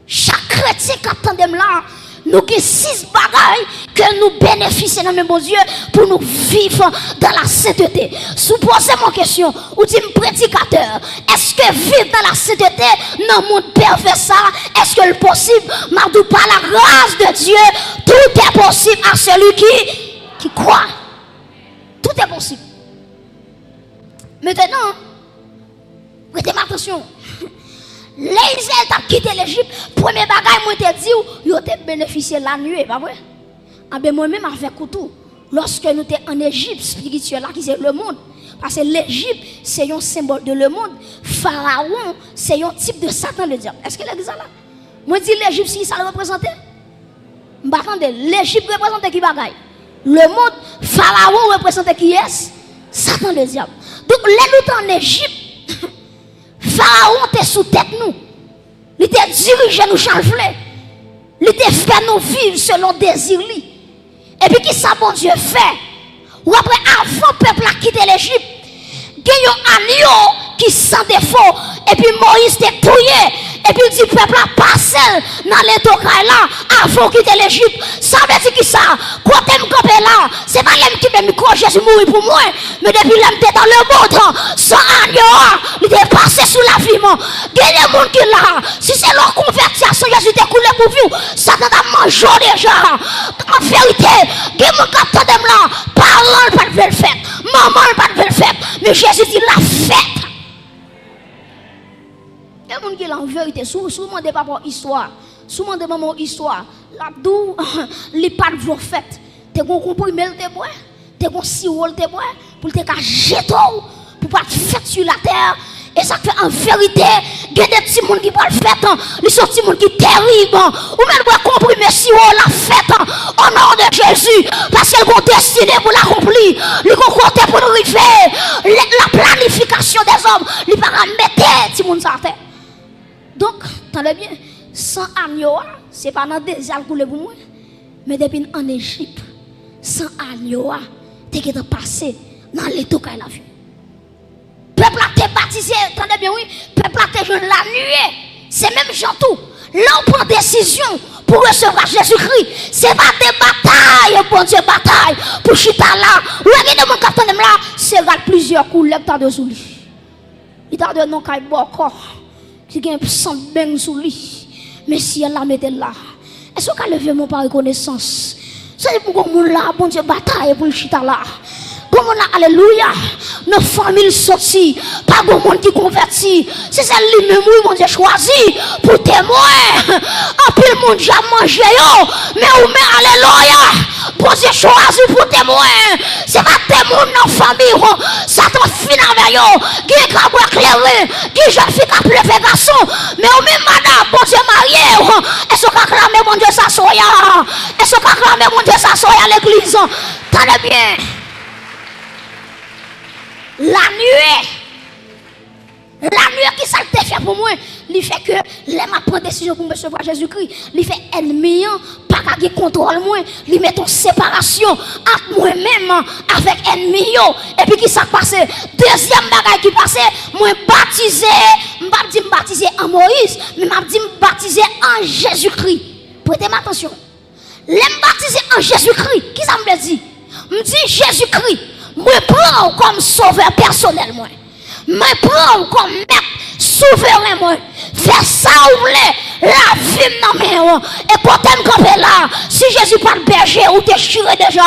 Chaque chrétien qui attend là, nous avons 6 bagailles que nous bénéficions dans le bon Dieu pour nous vivre dans la sainteté. Supposez mon question, ou dit prédicateur, est-ce que vivre dans la sainteté dans le monde pervers ça, est-ce que le possible? Mardou par la grâce de Dieu, tout est possible à celui qui croit. Tout est possible. Maintenant, prêtez attention. Les Israéliens ont quitté l'Égypte. Premier bagage, moi te dit, ils ont bénéficié de la nuit, pas vrai? Ah ben moi-même avec tout. Lorsque nous étions en Égypte spirituelle, là qui c'est le monde. Parce que l'Égypte, c'est un symbole de le monde. Pharaon, c'est un type de Satan, le diable. Est-ce que l'église là? Moi dis l'Égypte, si ça le représente? M'attendez, l'Égypte représente qui bagaille? Le monde, Pharaon représente qui est? Satan, le diable. Donc, là, nous en Égypte. Pharaon était sous tête nous. Il était dirigé nous chanfler. Il était fait nous vivre selon désir. Et puis qui ça bon Dieu fait? Ou après avant le peuple a quitté l'Égypte, il y a un agneau qui sans défaut. Et puis Moïse était touillé. Et puis il dit peuple a passé dans les tocailles là avant de quitter l'Égypte. Ça veut dire qui ça? Quand tu me campé là, c'est pas l'homme qui me micro Jésus mourir pour moi. Mais depuis l'homme était dans le monde, sans agneau, il est passé sous la vie. Il y a des gens qui là, si c'est leur conversion, Jésus est coulé pour vous. Ça t'a mangé déjà. En vérité, il y a des gens qui attendent là, parlant pas de le faire, maman pas de le faire. Mais Jésus dit la fête. Il y a des gens qui ont en vérité, souvent des papas histoire, souvent des mamans histoire, l'abdou, les pas de vos fêtes. Tu as compris, mais tu bois, tu as sirop, tu bois, pour te jeter, pour pas te faire sur la terre. Et ça fait en vérité, il y a des petits gens qui parlent fête, ils sont petits gens qui sont terribles. Ou même doit comprimer si on la fête au nom de Jésus, parce qu'elle ont destiné pour l'accomplir, ils ont compté pour nous arriver. La planification des hommes, ils ne peuvent pas mettre petits gens sur terre. Donc, attendez bien, sans agneau, ce n'est pas dans le désert pour moi, mais depuis en Égypte, sans agneau, tu es passé dans les tocailles la vie. Peuple a été baptisé, attendez bien, oui, peuple a été jeune la nuit. C'est même gens tout. Là, on prend décision pour recevoir Jésus-Christ. C'est pas des batailles, bon Dieu, bataille pour chita là. Regardez mon capitaine là, c'est plusieurs couleurs dans de sous lui. Il t'a donné non caille boko. Qui gagne 100 bains sous lui. Mais si elle la mette là, est-ce qu'on a levé mon par reconnaissance? C'est pour qu'on là, bon Dieu, bataille pour le chita là. Comment on a, alléluia, nos familles sorties, pas de monde qui convertit. C'est ça lui-même, oui, mon Dieu, choisi pour témoin. En plus, le monde a mangé, mais ou mais alléluia, bon Dieu, choisi pour témoin. C'est pas témoin dans la famille, ça t'en finit avec eux. Qui est capable d'éclairer, qui jeune fille qui a levé garçon, mais ou même madame, bon Dieu, marié. Est-ce qu'on a clamé, mon Dieu, ça soya? Est-ce qu'on a clamé, mon Dieu, ça soya à l'église? Tenez bien. La nuit qui ça te fait pour moi, il fait que les ma prendre décision pour me recevoir Jésus-Christ, il fait ennemi, pas qu'à contrôle moi, il met en séparation entre moi-même avec ennemi. Et puis qui ça passe? Deuxième bagage qui passe, moi baptisé, me baptisé en Moïse, mais m'a dit me baptisé en Jésus-Christ. Prêtez attention. Les me baptisé en Jésus-Christ, qui ça me dit? Me dit Jésus-Christ. Moi prends comme sauveur personnel moi. Moi prends comme maître souverain moi. Fais ça ou la vie dans mes mains. Et quand tu me campes là, si Jésus pas de berger ou t'es chiré déjà.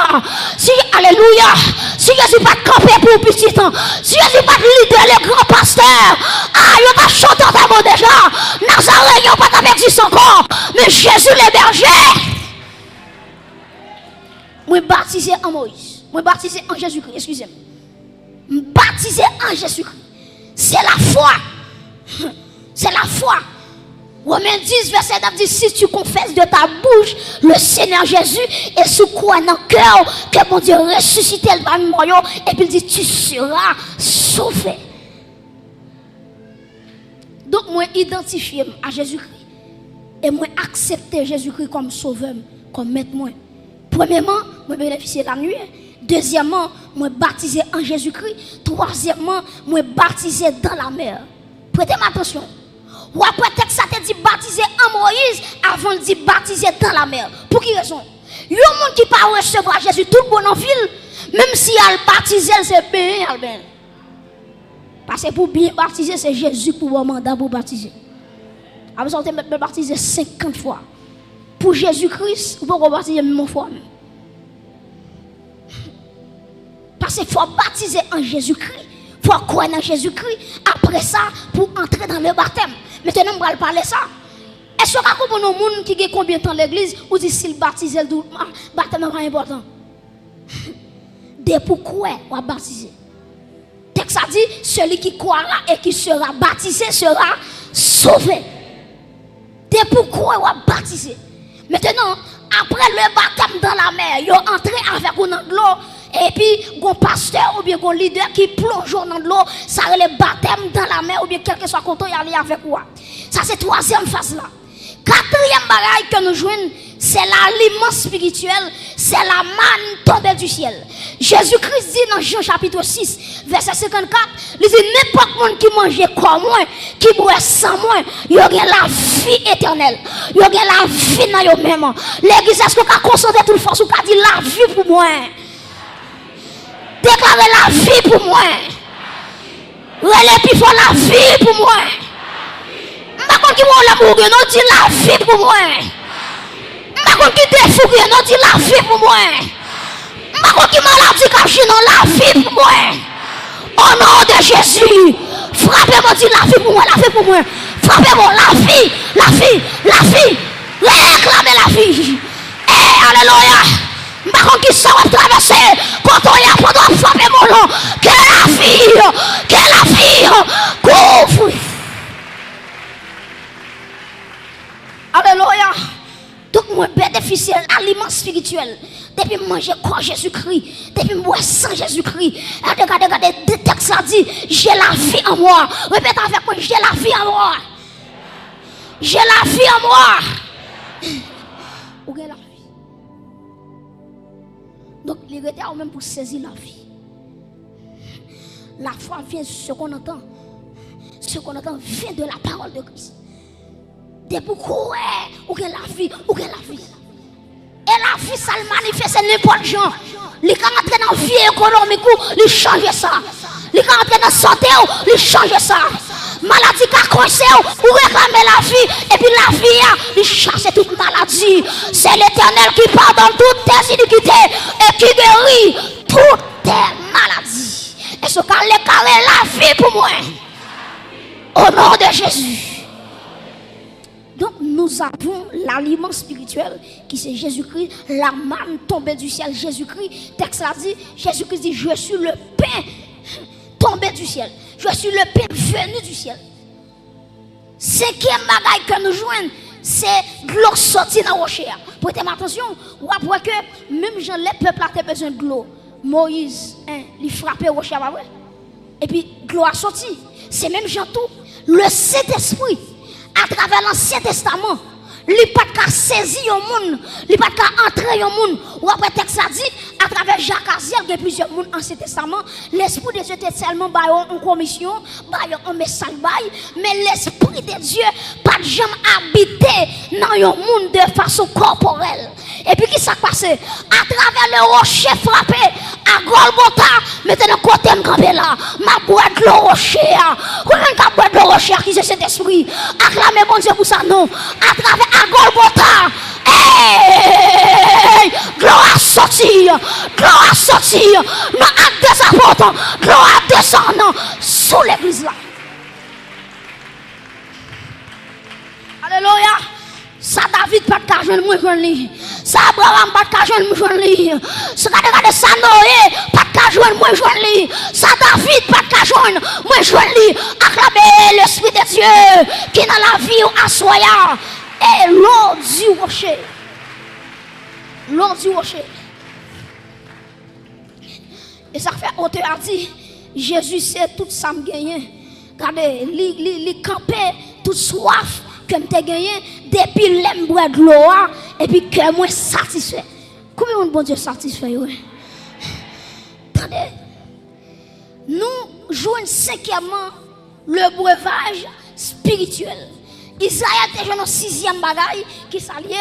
Si alléluia, si Jésus pas de camper pour petit temps, si Jésus pas de leader les grands pasteurs. Ah, il pas chanté dans mot déjà. Nazareth n'a pas d'existence encore, mais Jésus les bergers. Moi baptisé en Moïse. Moi baptisé en Jésus-Christ, excusez-moi. Baptisé en Jésus-Christ. C'est la foi. C'est la foi. Romains 10, verset 9 dit, si tu confesses de ta bouche le Seigneur Jésus et sous crois dans le cœur que mon Dieu ressuscité le parmi moi, et puis il dit, tu seras sauvé. Donc moi identifié à Jésus-Christ et moi accepter Jésus-Christ comme sauveur, comme maître moi. Premièrement, moi bénéficier de la nuit. Deuxièmement, moi baptisé en Jésus-Christ. Troisièmement, moi baptisé dans la mer. Prêtez attention. Ou après, texte ça te dit baptiser en Moïse avant de dire baptiser dans la mer. Pour qui raison? Il y a un monde qui pas recevoir Jésus tout bon en ville, même si elle baptiser, c'est bien, Albert. Parce que pour bien baptiser, c'est Jésus pour avoir mandat pour baptiser. Après ça, on te baptiser 50 fois. Pour Jésus-Christ, vous pouvez baptiser une fois. Parce qu'il faut baptiser en Jésus-Christ. Il faut croire en Jésus-Christ. Après ça, pour entrer dans le baptême. Maintenant, on va parler de ça. Est-ce que vous comprenez les gens qui ont combien de temps l'église ou dit s'il baptise, le baptême n'est pas important? Dès pourquoi on va baptiser? Texte a dit, celui qui croira et qui sera baptisé sera sauvé. Dès pourquoi on va baptiser? Maintenant, après le baptême dans la mer, ils ont entré avec vous dans l'eau. Et puis, un pasteur ou bien un leader qui plonge dans l'eau, ça a le baptême dans la mer ou bien quel que soit content, il aller avec quoi. Ça, c'est troisième phase là. Quatrième bagaille que nous jouons, c'est l'aliment spirituel, c'est la manne tombée du ciel. Jésus-Christ dit dans Jean chapitre 6, verset 54, il dit n'importe monde qui mange comme moi, qui boit sans moi, il y aura la vie éternelle. Il y aura la vie dans eux-mêmes. L'église, est-ce que vous avez concentré toute force ou vous avez dit la vie pour moi? Déclarez la vie pour moi. Relais puis faut la vie pour moi. Je ne sais pas qui m'a l'amour, non dit la vie pour moi. Je ne sais pas qui défou, non dit la vie pour moi. Je ne sais pas qui maladie caché, non la vie pour moi. Au nom de Jésus, frappez-moi, dit la vie pour moi, la vie pour moi. Frappez-moi, la vie, la vie, la vie. Réclamez la vie. Eh, alléluia. Je ne sais pas qui ça va traverser quand on y a pas de frapper mon nom. Que la vie couvre. Alléluia. Donc, moi, bénéficier l'aliment spirituel. Depuis manger quoi Jésus-Christ. Depuis moi sans Jésus-Christ. Regardez, des textes là dit, j'ai la vie en moi. Répète avec moi, j'ai la vie en moi. J'ai la vie en moi. Où est la vie? Donc, les retards même pour saisir la vie. La foi vient, ce qu'on entend vient de la parole de Christ. De pourquoi où est la vie, où est la vie. Et la vie, ça le manifeste n'importe gens. Les gens entrent dans la vie économique, ils changent ça. Les gens entrent dans la santé, ils changent ça. Maladie qui a coincé, ou réclamer la vie, et puis la vie, il chasse toute maladie. C'est l'Éternel qui pardonne toutes tes iniquités et qui guérit toutes tes maladies. Et ce qu'elle déclare la vie pour moi. Au nom de Jésus. Donc nous avons l'aliment spirituel qui c'est Jésus-Christ, la manne tombée du ciel. Jésus-Christ, texte a dit, Jésus-Christ dit, je suis le pain tombé du ciel. Je suis le pain venu du ciel. Cinquième bagaille que nous jouons, c'est de l'eau sortie dans le rocher. Prêtez attention, vous voyez que même Jean, les peuples ont besoin de l'eau. Moïse, il frappait le rocher. Et puis, l'eau a sorti. C'est même Jean tout. Le Saint-Esprit, à travers l'Ancien Testament, il n'a pas qu'à saisir le monde, il n'a pas qu'à entrer le monde. Ou après, texte a dit, à travers Jacques Aziel, il y a plusieurs mondes dans l'Ancien Testament, l'Esprit de Dieu était tellement en commission, en message, mais l'Esprit de Dieu pas de jamais habité dans le monde de façon corporelle. Et puis, qui s'est passé? À travers le rocher frappé à Golgotha, maintenant, côté de là, ma boîte de rocher, comment on boîte de rocher qui c'est cet esprit? Acclamez bon Dieu pour ça, non? À travers à Golgotha, gloire sortir, non, à descendre, gloire descendre sous l'église là. Alléluia. Ça David pas de joindre moi joindre lui. Ça Abraham pas de joindre moi joindre lui. Ça ça Noé pas de joindre moi joindre lui. Ça David pas de joindre moi joindre lui. Acclamez l'Esprit de Dieu qui dans la vie assoya et l'eau du rocher. L'eau du rocher. Et ça fait auteur a dit Jésus sait tout ça me gagner. Regardez, li camper toute soif que m'te gagné depuis l'aime boire de l'eau et puis que moi satisfait. Combien de bon Dieu satisfait ouais? Attendez. Nous jouons cinquièmement le breuvage spirituel. Israël était joué dans 6e bagaille qui s'alliait,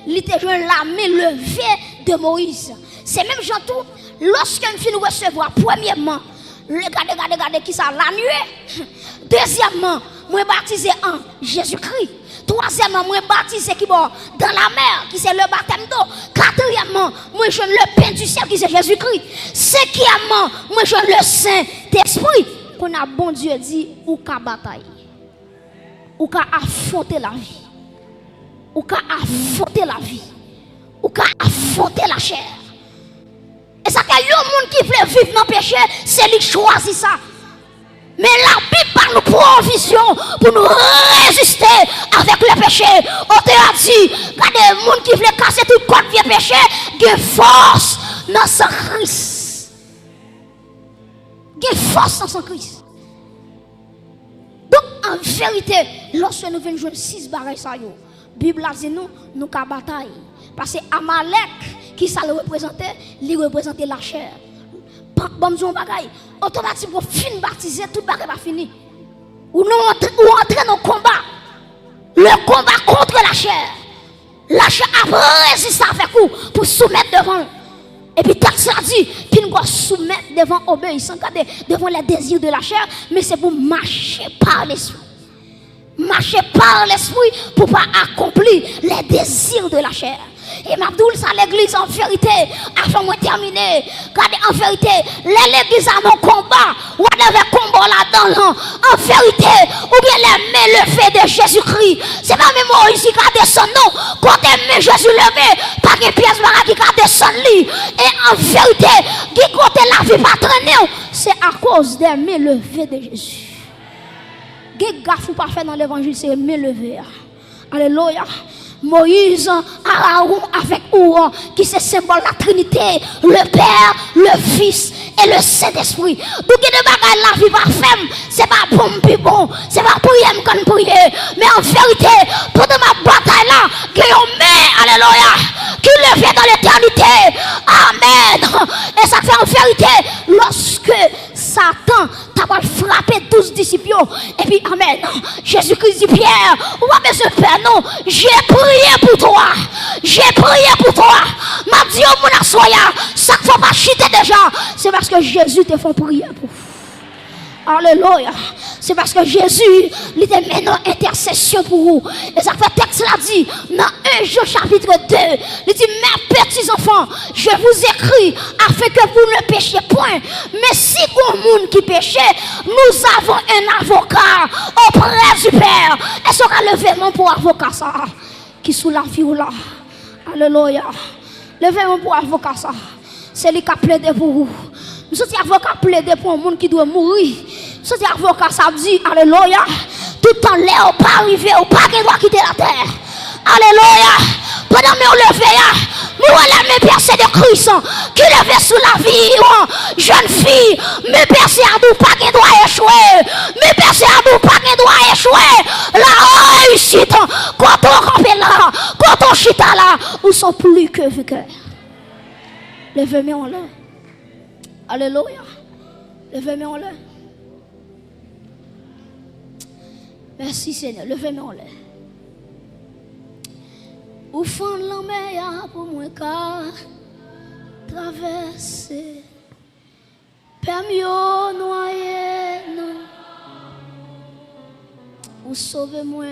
il était joué l'armée levée de Moïse. C'est même gens tout, lorsque nous recevoir, premièrement, regardez qui ça, la nuée. Deuxièmement, moi baptisé en Jésus-Christ. Troisièmement, moi baptisé qui bon dans la mer, qui c'est le baptême d'eau. Quatrièmement, moi je le pain du ciel qui c'est Jésus-Christ. Cinquièmement, moi je le Saint-Esprit. Qu'on a bon Dieu dit, ou qu'à bataille, ou qu'à affronter la vie, ou qu'à affronter la vie, ou qu'à affronter la chair. Et ça qu'il y a un monde qui veut vivre dans le péché, c'est lui qui choisit ça. Mais la Bible parle nous provision pour nous résister avec le péché. On te a dit, regardez, les gens qui veulent casser tout code vieux péché, il y a force dans son Christ. Il y a force dans son Christ. Donc, en vérité, lorsque nous venons jouer 6 bagailles, la Bible a dit nous avons bataille. Parce que Amalek, qui ça le représentait, il représentait la chair. Bon, nous bagaille. Automatiquement, fin baptisé, tout bagaille va finir. Ou nous entrer dans le combat. Le combat contre la chair. La chair a résisté avec vous pour soumettre devant. Et puis, texte a dit, puis nous doit soumettre devant obéissance, devant les désirs de la chair, mais c'est pour marcher par l'esprit. Marcher par l'esprit pour ne pas accomplir les désirs de la chair. Et m'abdoul ça l'église en vérité, avant de terminer, regardez en vérité, l'église a mon combat, ou avait combat là-dedans, en vérité, ou bien les mains levées de Jésus-Christ. C'est pas même Moïse qui a descendu, non, quand les mains Jésus levé, pas de pièce qui a descendu. Et en vérité, qui côté la vie pas traîner, c'est à cause des mains levées de Jésus. Qui gaffe ou pas fait dans l'évangile, c'est mains levées. Alléluia. Moïse, Aaron avec Ouan, qui c'est symbole de la Trinité, le Père, le Fils et le Saint-Esprit. Donc, il y a des bagages la vie pas ferme, c'est pas bon, puis bon, c'est pas prier comme prier. Mais en vérité, pendant ma bataille là, il y a une main, alléluia, qui le fait dans l'éternité. Amen. Et ça fait en vérité, lorsque Satan t'a frappé 12 disciples, et puis, amen, Jésus-Christ dit Pierre, ou pas besoin de Père, non, j'ai prié pour toi, j'ai prié pour toi. M'a dit au mon assoya, ça ne faut pas chiter déjà, c'est parce que Jésus te fait prier pour vous. Alléluia. C'est parce que Jésus, il était maintenant intercession pour vous. Et ça fait texte l'a dit dans 1 Jean chapitre 2. Il dit, mes petits enfants, je vous écris afin que vous ne péchiez point. Mais si vous monde qui péchez, nous avons un avocat auprès du Père. Est-ce qu'on a levé mon pour avocat ça? Qui sous la vie ou là? Alléluia. Levez mon pour avocat ça. C'est lui qui a plaidé pour vous. Nous sommes avocats plaidés pour un monde qui doit mourir. Nous sommes avocats, ça dit, alléluia. Tout en l'air, pas arrivé, pas qu'il doit quitter la terre. Alléluia. Pendant que nous levons, nous allons me percer de Christ qui levait sous la vie, jeune fille, me percer à nous, pas qu'il doit échouer. Me percer à nous, pas qu'il doit échouer. La réussite, quand on campe là, quand on chita là, nous sommes plus que vainqueurs. Levez-moi en l'air. Alléluia. Levez-moi en l'air. Merci Seigneur. Levez-moi en l'air. Ou fond la mer pour moi car traverser. Permis au noyer non. Ou sauvez-moi.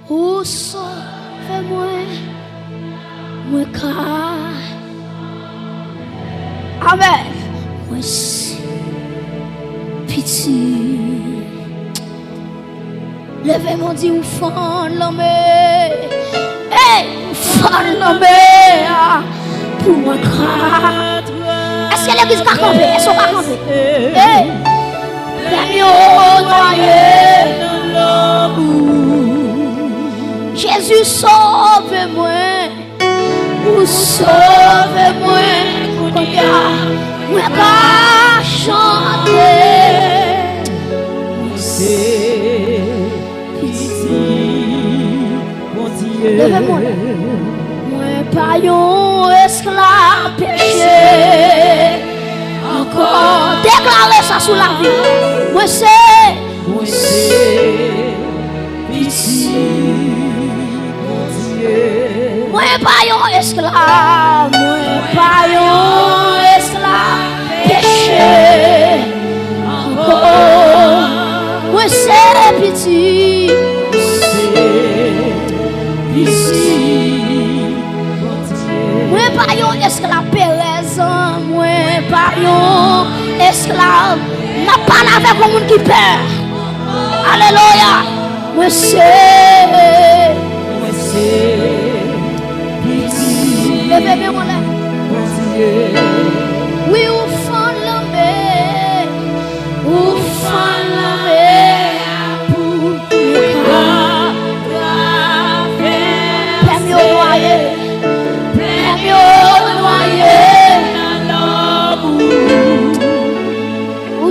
Ou sauvez-moi. Moi car. Amen. Moi si pitié. Levez-moi dit ou fond la mer. Hey, fond la mer. Pour moi est-ce que l'église va camper? Est-ce qu'on va camper? Hey, l'agneau noyé. Jésus sauve-moi. Ou sauve-moi. Moi qu'à chanter. C'est pitié, mon Dieu. Levez-moi. Moi pas yon esclave péché. Encore déclarez ça sous la vie. Moi c'est pitié. pas un esclave, moi pas un esclave, péché. Oh, moi c'est petit. Moi pas un esclave Pérez, moi pas un esclave. N'a pas avec un monde qui perd. Alléluia. Moi c'est petit. Levez-moi là. Oui, ou fan la mer, ou fan la mer pour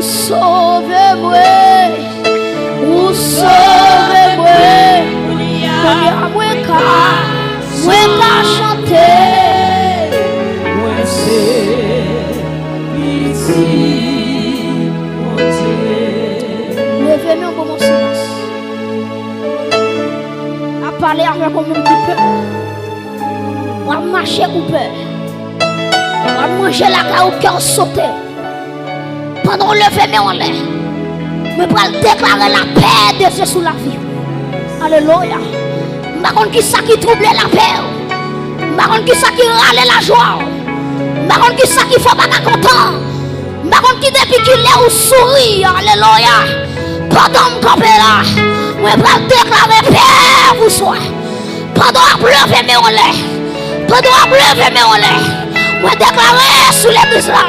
sauvez-moi, ou sauvez-moi, moi qu'à chanter, moi c'est petit, mon Dieu. Levez-moi pour mon silence, à parler avec un monde qui peur, à marcher ou peur, à manger la carotte au cœur sauté. Pendant le fait en l'air, mais pour déclarer la paix de Dieu sous la vie. Alléluia. Par contre, qui ça qui trouble la paix? Par contre, qui ça qui râle la joie? Par contre, qui ça qui fait pas content? Par contre, qui depuis qu'il est au sourire? Alléluia. Pendant que je là, moi pour déclarer paix vous soit. Pendant que je lever en l'air, pendant que je lever en l'air, moi déclarer sous l'église là,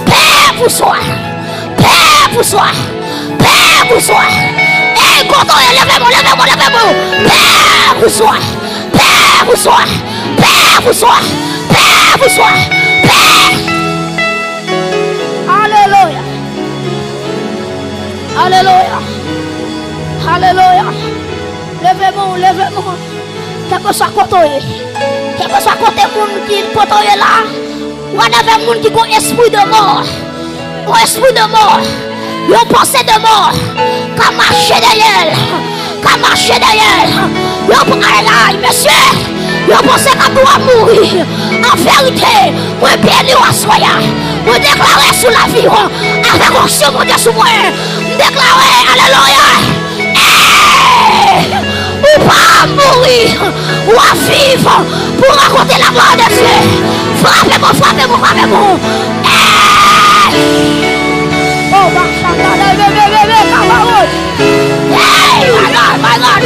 paix vous soit. Paix vous soit, paix vous soit. Et quand on est levez-moi. Paix vous soit, paix vous soit, paix vous soit, paix vous soit, paix. Alléluia, alléluia, alléluia. Levez-moi. Quel que soit côté, quel que soit côté monde qui côté là, ou avec monde qui a un esprit de mort. Au esprit de mort, yon pensée de mort, qu'à marcher derrière, yon monsieur, yon pensée qu'à doit mourir. En vérité, moi béni ou assoya, moi déclarer sous la vie, avec onction mon Dieu sous moi, déclarer, alléluia, ou pas mourir, ou à vivre, pour raconter la gloire de Dieu. Frappez-moi. Oh, my God.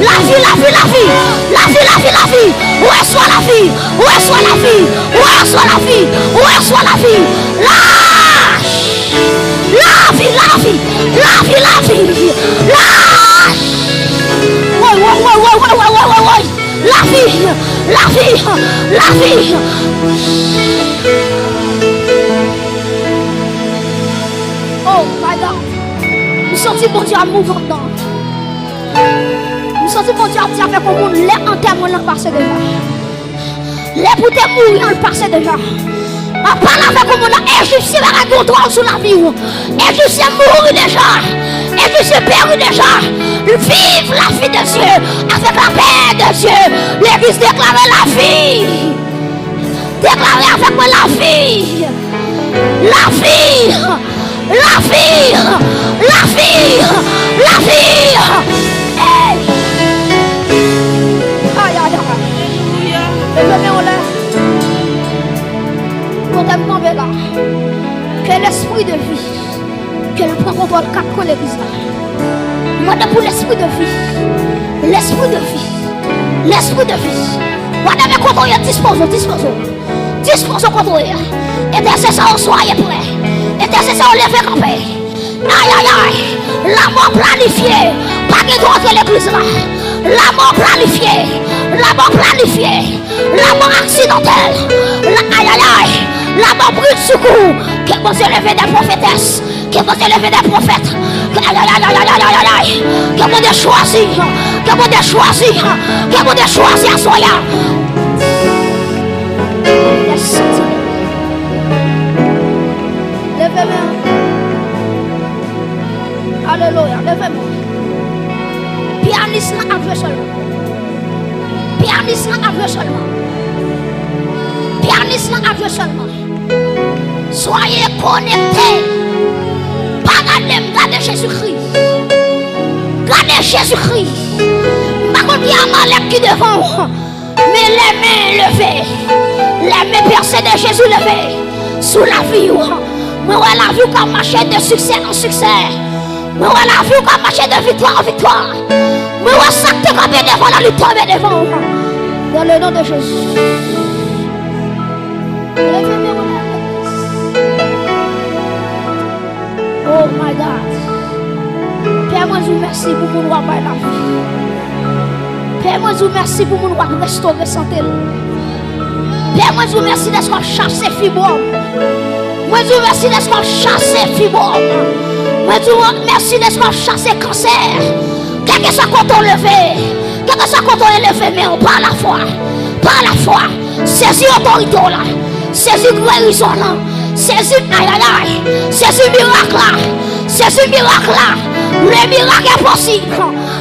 La vie. Où est soit la vie? La vie. Oh my God. Nous sentons mon Dieu à mouvement dedans. Nous sentons mon Dieu à dire avec le monde, les enterrements le passé déjà. Les pour te mourir le passé déjà. On parle avec le monde, Égyptien va contrôle sur la vie. Égyptien mourir déjà. Égyptien périr déjà. Vive la vie de Dieu avec la paix de Dieu. L'église déclare la vie. Déclarez avec moi la vie. La vie. Hey. Aïe. Levez-moi là. Pour t'aimer là. Que l'esprit de vie, que le prend contrôle quatre l'église là. Moi pour l'esprit de vie. L'esprit de vie. Moi devez contrôler, disposons contrôler. Intercesseur, soyez prêts. Intercesseur, levez campé. Aïe. La mort planifiée. Pas de droit de l'église là. La mort planifiée. La mort accidentelle. Aïe. La mort brûle secours. Que vous élevez des prophétesses. Que vous élevez des prophètes. Aïe. Que vous avez choisi. Que vous avez choisi à soya. Levez-moi. Alléluia. Levez-moi. Pianiste là, avec seulement. Pianiste là avec seulement. Pianiste là avec seulement. Soyez connectés. Pas gardez Jésus-Christ. Gardez Jésus-Christ. Pas qu'on y a Malek qui devant. Mais les mains levées. Les mains percées de Jésus levées. Sous la vie. Moi, la vie comme marcher de succès en succès. Moi, la vie comme marcher de victoire en victoire. Moi, ça te camper devant la lutte tomber devant. Dans le nom de Jésus. Oh my God. Père, moi, je vous remercie pour mon roi par la vie. Père, moi, je vous remercie pour mon roi restaurer santé. Père, moi, je vous remercie d'être chassé fibrome. Moi, je vous remercie d'être chassé fibrome. Moi, je vous remercie d'être chassé cancer. Quel que soit quand on levé, quel que soit quand on est levé, mais on par la foi. Par la foi. Saisis l'autorité là. Saisis guérison là. Saisis aïe aïe aïe. Saisis miracle là. Saisis miracle là. Le miracle est possible.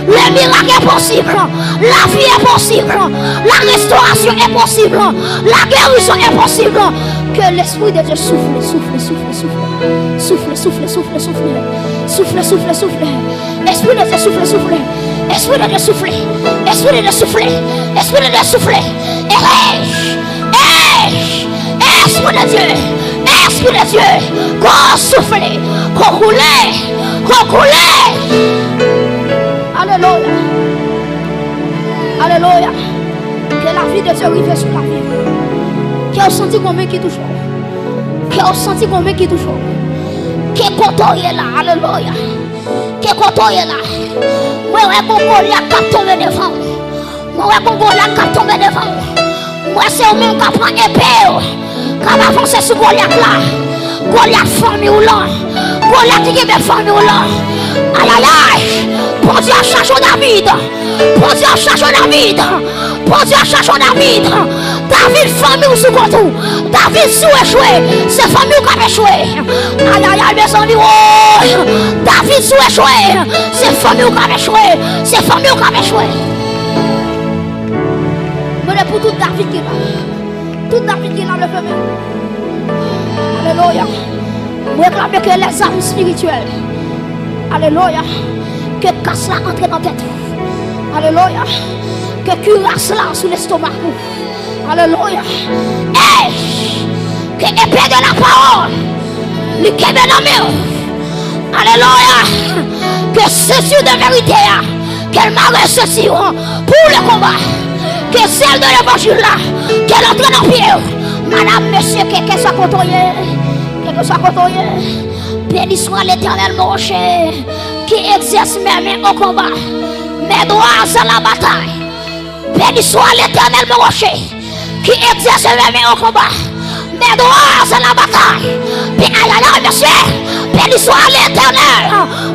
Le miracle est possible. La vie est possible. La restauration est possible. La guérison est possible. Que l'Esprit de Dieu souffle, souffle, souffle, souffle. Souffle, souffle, souffle, souffle. Souffle, souffle, souffle. Esprit de Dieu souffle, souffle. Esprit de Dieu souffle. Esprit de Dieu souffle. Esprit de Dieu souffle. Esprit de Dieu. Esprit de Dieu. Qu'on souffle. Qu'on roule. Qu'on roule. Alléluia. Alléluia. Que la vie de Dieu arrive sur la vie. Qui a senti combien qui touche. Qui a senti combien qui touche. Qui est content là. Alléluia. Qui est content là. Moi, je vais Goliath tomber devant. Moi, je vais Goliath tomber devant. Moi, c'est au même qui prend épée. Quand on avance sur Goliath là. Goliath famille ou là. Goliath qui est famille ou là. Aïe aïe aïe. Pour Dieu cherche David. Pour Dieu cherche David. Pour Dieu cherche David. David famille ou sous contour. David sous échoué. C'est famille qui a échoué. Aïe aïe aïe mes amis. Oh. David sous échoué. C'est famille qui a échoué. C'est famille qui a échoué. Mais pour tout David qui est là. Tout David qui est là le premier. Alléluia. Vous réclamez que les armes spirituelles. Alléluia. Que casse là entre dans tête. Alléluia. Que cuirasse là sous l'estomac. Alléluia. Hey. Que épée de la parole. Le kébé dans mes. Alléluia. Que ceci de vérité. Qu'elle m'a ceci pour le combat. Que celle de l'évangile là. Qu'elle entre dans pied. Madame, monsieur, que soit côtoyé. Que soit côtoyé. Béni soit l'Éternel, mon rocher, qui exerce mes mains au combat, mes doigts à la bataille. Béni soit l'Éternel, mon rocher, qui exerce mes mains au combat, mes doigts à la bataille. Monsieur, béni soit l'Éternel,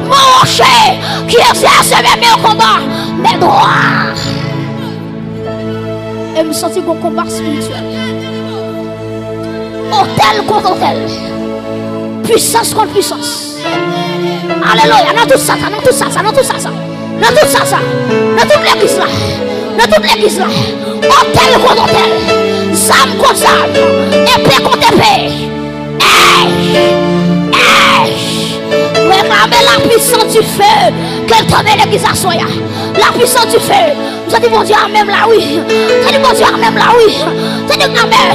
mon rocher, qui exerce mes mains au combat, mes doigts. Et me sentir qu'on combat spirituel. Hôtel contre hôtel. Puissance contre puissance. Alléluia. Dans tout ça, dans tout ça, dans tout ça, dans tout ça, dans toute l'église là, dans toute l'église là, hôtel contre hôtel, zame contre zame, épée contre épée. Réclamez la puissance du feu, qu'elle tombe l'église à soya. La puissance du feu. Vous avez dit mon Dieu, même là, oui. Vous avez dit mon Dieu, même là, oui. Vous avez dit amen.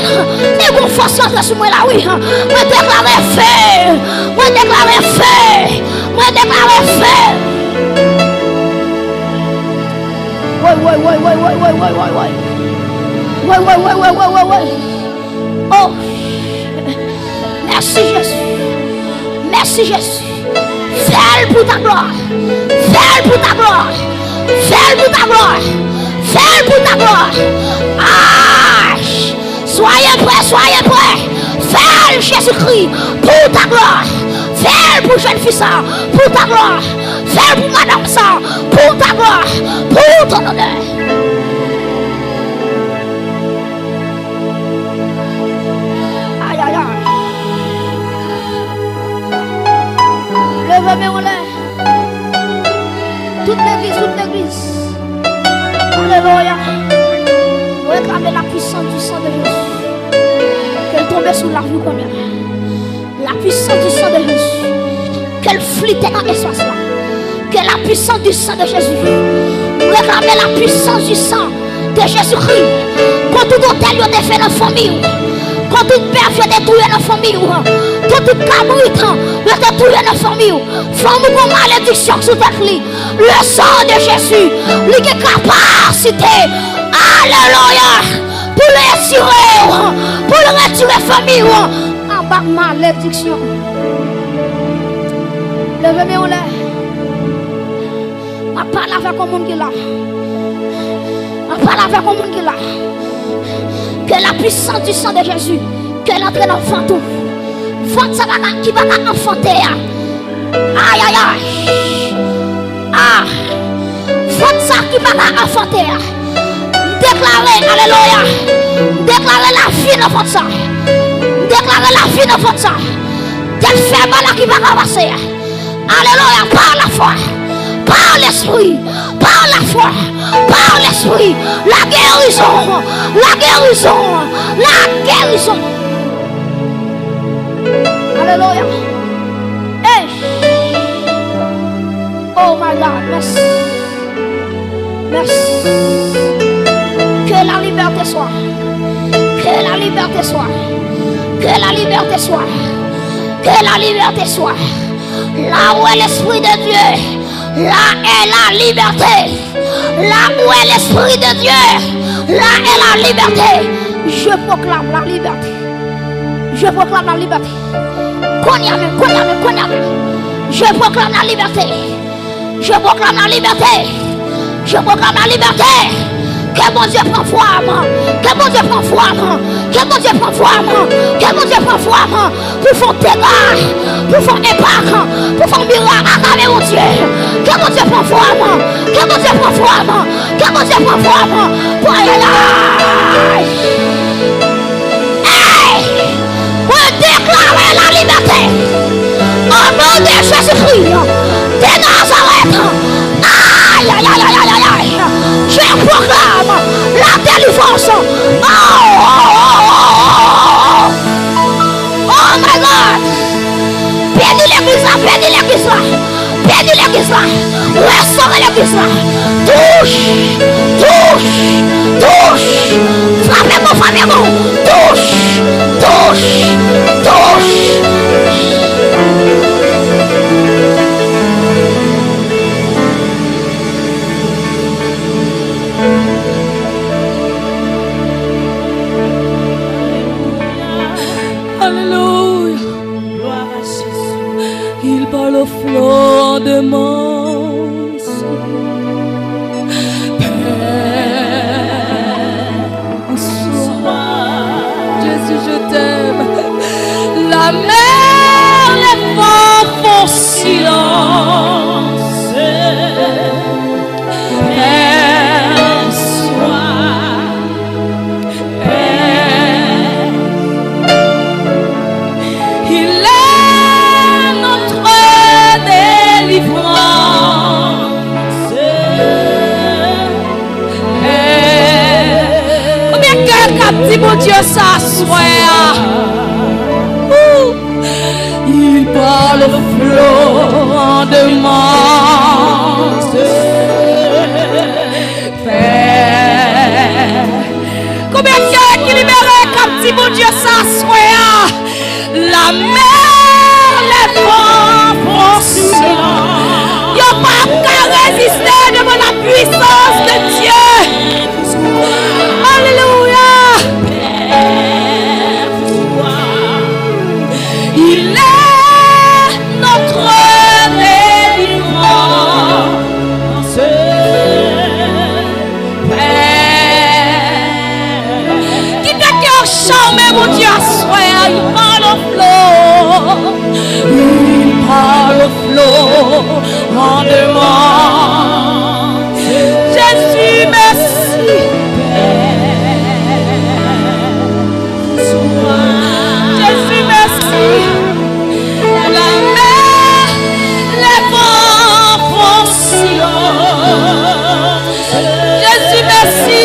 C'est une force sur moi là, oui. Moi déclarer feu. Moi déclarer feu. Moi déclarer feu. Ouais. Oh. Merci Jésus. Merci Jésus. Fais pour ta gloire. Fais pour ta gloire. Fais pour ta gloire. Fais pour ta gloire. Ah, soyez prêts. Fais Jésus-Christ pour ta gloire. Fais pour jeune fils ça, pour ta gloire. Fais pour madame ça, pour ta gloire, pour ton honneur. Aïe aïe aïe. Levez-moi en l'air. Toute l'église. Alléluia. réclamer la puissance du sang de Jésus. Qu'elle tombe sur la vie qu'on a. La puissance du sang de Jésus. Qu'elle flite dans l'espace là. Que la puissance du sang de Jésus. Réclamer la puissance du sang de Jésus-Christ. Quand tout hôtel est fait dans la famille. Quand toute père est détruit dans la famille. Quand toute cabrit est détruit dans la famille. Femme ou malédiction sous ta clé. Le sang de Jésus. Il a capacité. Alléluia. Pour le retirer. Pour le retirer famille. En bas malédiction. Levez-moi au lait. Je parle avec le monde qui est là. Je parle avec le monde qui est là. Que la puissance du sang de Jésus, qu'elle entre dans le fantôme. Fantôme qui va enfanter. Aïe aïe aïe. Ah. Fantôme qui va enfanter. Déclarer, alléluia. Déclarer la vie de fantôme. Déclarer la vie de fantôme. Quel fait mal qui va ramasser. Alléluia, par la foi. Par l'esprit, par la foi, par l'esprit, la guérison, la guérison, la guérison. Alléluia. Hey. Oh my God, merci. Merci. Que la liberté soit. Que la liberté soit. Que la liberté soit. Que la liberté soit. Là où est l'esprit de Dieu. Là est la liberté. Là où est l'esprit de Dieu. Là est la liberté. Je proclame la liberté. Je proclame la liberté. Je proclame la liberté. Je proclame la liberté. Je proclame la liberté. Que mon Dieu prend forme. Que mon Dieu prend forme. Que mon Dieu prend forme. Que mon Dieu prend forme. Pour faire dégâts. Pour faire impact. Pour faire miracle. Acclamer mon Dieu. Que mon Dieu prend forme. Que mon Dieu prend forme. Que mon Dieu prend forme. Pour aller là. Hey! Pour déclarer la liberté. Au nom de Jésus-Christ. De Nazareth. Aïe, aïe, aïe, aïe, aïe, aïe. Je proclame la délivrance. Oh my God. Bénis l'église là, bénis l'église là. Bénis l'église là. Restaure l'église là. Touche, touche, touche. Frappez-moi, frappez-moi. Touche, touche, touche. Le flot de mon sang. Père, sois, Jésus, je t'aime. La mer, les vents font silence. Père, sois, Père, il est notre délivrance. Combien de cœurs captifs, mon Dieu, s'assoit. Il parle au flot de mon Père. Combien de cœurs qui libèrent captifs, mon Dieu, s'assoit. La mer, les vents font silence. Y'a pas qu'à résister devant la puissance de Dieu. Alléluia. Il est notre délivrance. Père, qui t'a cœur charmé, mon Dieu, assoir. Il parle au flot. Il parle au flot en demande. Jésus, merci. Jésus, merci. La mer, les vents font silence. Jésus, merci.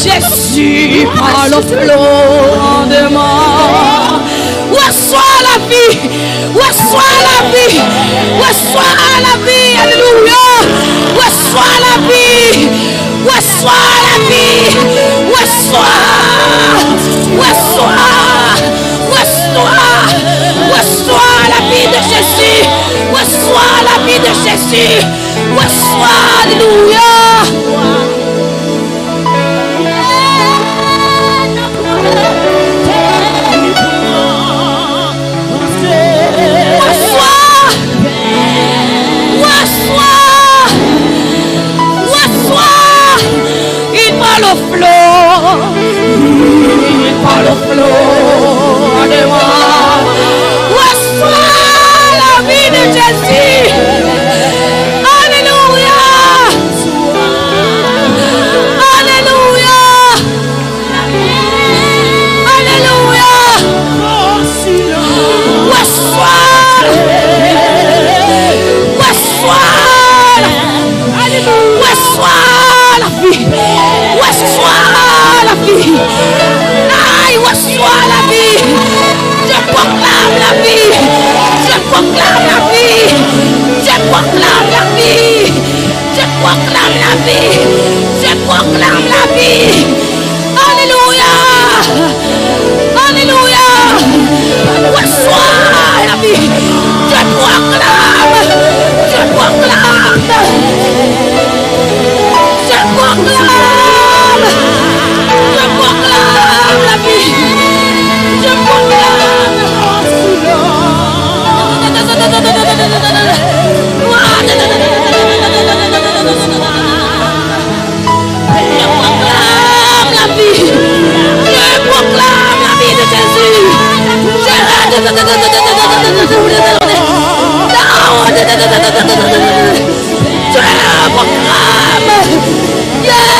Jésus, par le flot de mort. Reçois la vie, reçois la vie, reçois la vie, alléluia. Reçois la vie, reçois la vie, reçois, reçois, reçois, reçois la vie de Jésus, reçois la vie de Jésus, reçois, alléluia. Le flot de moi. Reçois la vie de Jésus. Alléluia. Alléluia. Alléluia. Reçois. Reçois. Reçois la vie. Reçois la vie. Aïe, reçois la vie. Je proclame la vie. Je proclame la vie. Je proclame la vie. Je proclame la vie. Je proclame la vie. Alléluia. Alléluia. Reçois la vie. Je proclame. Je proclame. Je proclame. Je proclame la vie. Je proclame. Je proclame la vie. Je proclame la vie de Jésus. Je proclame. Yes.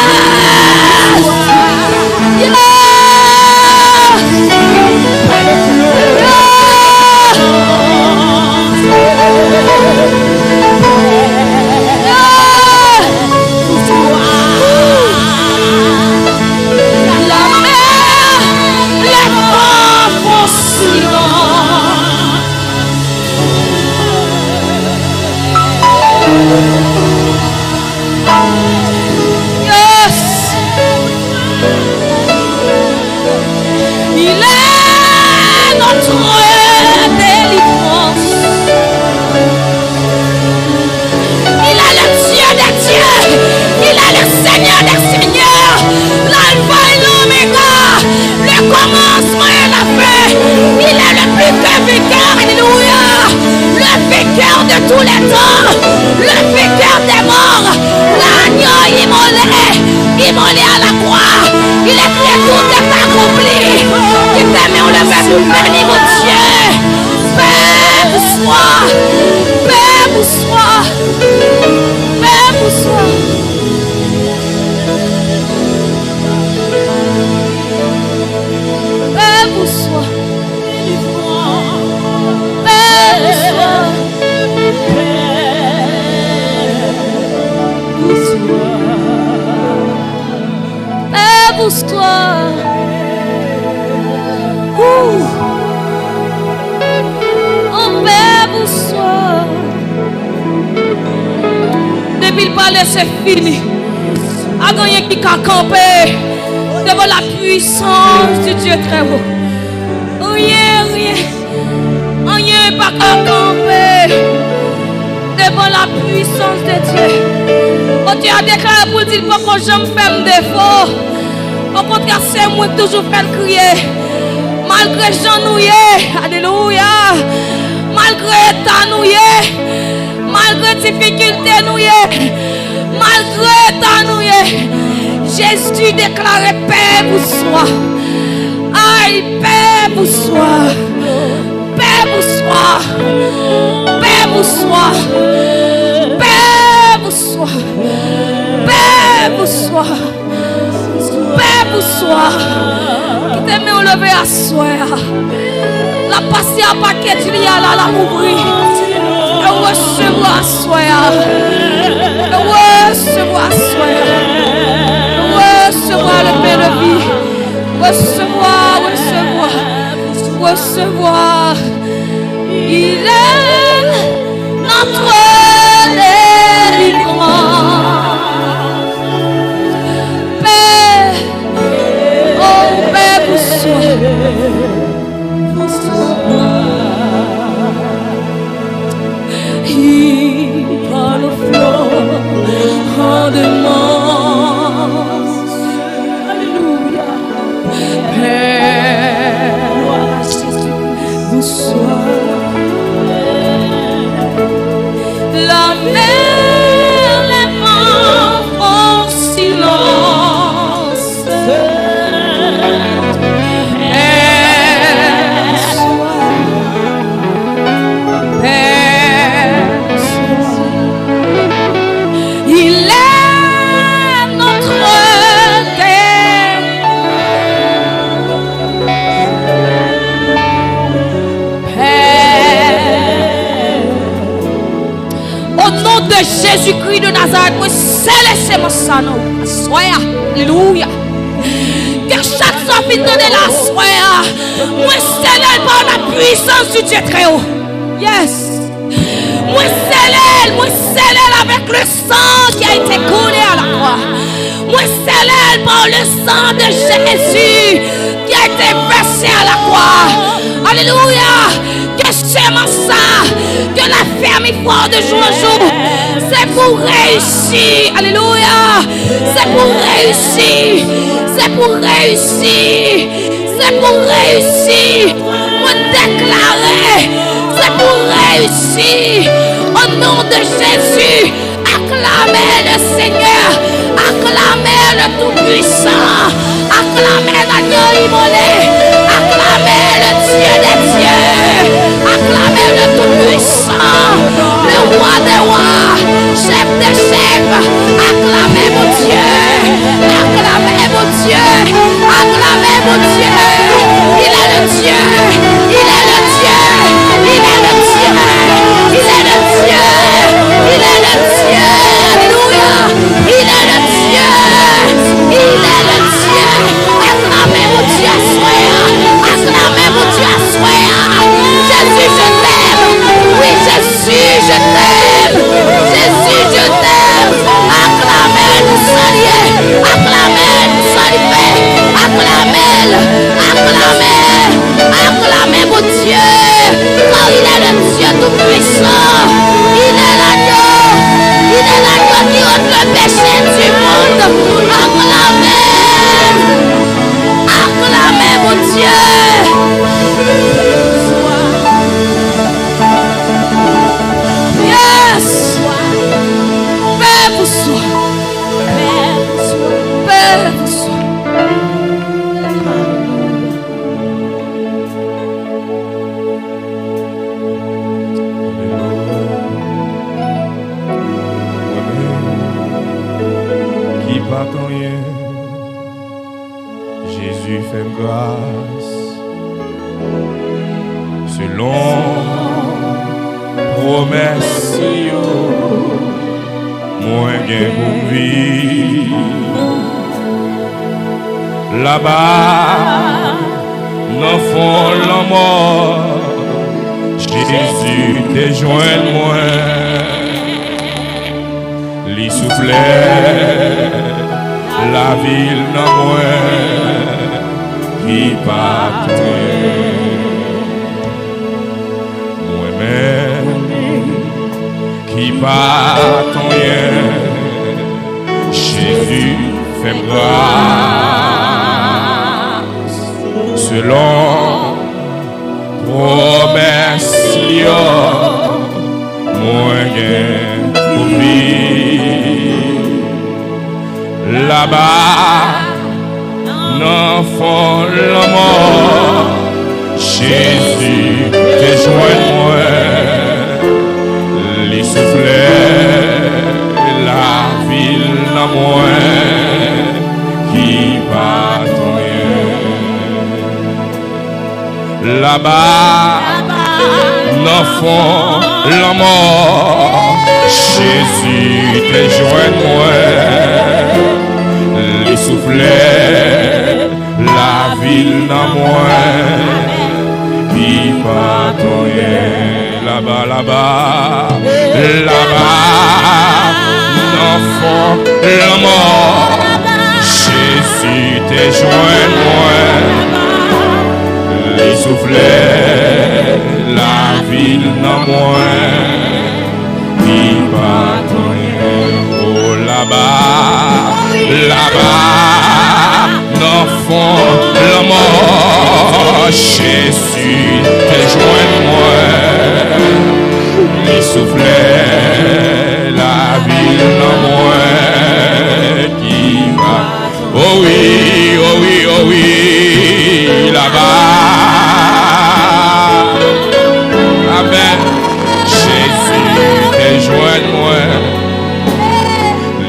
Tous les temps, le vainqueur des morts, l'agneau immolé à la croix, il est fait, tout est accompli. Qui t'aime, on le fait pour bénir mon Dieu. Paix pour soi, paix pour soi, paix pour soi. Paix pour soi, paix pour soi. Pousse-toi. En paix, pousse-toi. Depuis le palais, c'est fini. A gagné qui a campé devant la puissance du Dieu très haut. Rien pas qu'à camper devant la puissance de Dieu. Oh, Dieu a déclaré pour dire pourquoi je me fais un défaut. Au contraire, c'est moi qui toujours fais crier. Malgré Jean nouillé, alléluia. Malgré ta nouillé, malgré difficulté nouillé, malgré ta nouillé, Jésus déclarait paix pour soi. Aïe, paix pour soi. Paix pour soi. Paix pour soi. Paix pour soi. Paix pour soi. Paix pour soi. Qui t'aime au lever à soi. La passer à paquet il y a là la ouvrir. Et recevoir à soi. Et recevoir à soi. Recevoir le paix recevoir. Il est notre délivrance. Paix, oh paix pour soi. Il parle au flot en démence. Alléluia. Paix, vous soyez. La mer, les vents font silence. Il est notre Au nom de Jésus-Christ de Nazareth, moi céleste mon sang. Soya, alléluia. Que chaque sortie de la soya, moi célèbre par la puissance du Dieu très haut. Yes. Moi célèbre avec le sang qui a été coulé à la croix. Moi célèbre par le sang de Jésus qui a été versé à la croix. Alléluia. Que c'est mon sang, que la ferme est forte de jour en jour. C'est pour réussir. Alléluia. C'est pour réussir. C'est pour réussir. C'est pour réussir. Moi déclarer. C'est pour réussir. Au nom de Jésus, acclamez le Seigneur. Acclamez le Tout-Puissant. Acclamez l'agneau immolé. Acclamez le Dieu des dieux. Acclamez le Tout-Puissant. Le roi des rois. Chef des chefs. Acclamez mon Dieu. Acclamez mon Dieu. Acclamez mon Dieu. Il est le Dieu. Il est le Dieu. Il est le Dieu. Il est le Dieu. Il est le Dieu. Alléluia. Il est le Dieu. Il est le Dieu. Acclamez mon Dieu à soya. Acclamez mon Dieu à soya. Jésus, je t'aime. Oui, Jésus, je t'aime. Jésus, je t'aime. Acclamez le salut. Acclamez le salut. Acclamez. Acclamez. Acclamez mon Dieu. Car il est le Dieu tout-puissant. Il est l'agneau. Il est l'agneau qui ôte le péché du monde. Acclamez. Acclamez mon Dieu. Yes. Paix pour soi. Paix pour soi. Qui bat rien, Jésus fait grâce. Selon promesse, moi gain pour vivre. Là-bas, dans fond la mort, Jésus te joint moi. Li soufflait la ville dans moi qui partait. Moi-même qui partant rien, Jésus fait grâce. Selon promesse, moi gain pour vivre. Là-bas, dans fond la mort, Jésus te joint moi. Les soufflets, la ville dans moi qui bat rien. Là-bas, dans fond la mort, Jésus te joint moi. Les soufflets, la ville dans moi qui Là-bas, là-bas, là-bas, l'enfant, la mort, Jésus te joint moi, les soufflets, la ville dans moi, qui va oh là-bas, là-bas, l'enfant, la mort, Jésus te joint moi. Les soufflets, la ville en moi qui va. Oh oui, oh oui, oh oui, là-bas. Amen. Jésus, te joins moi.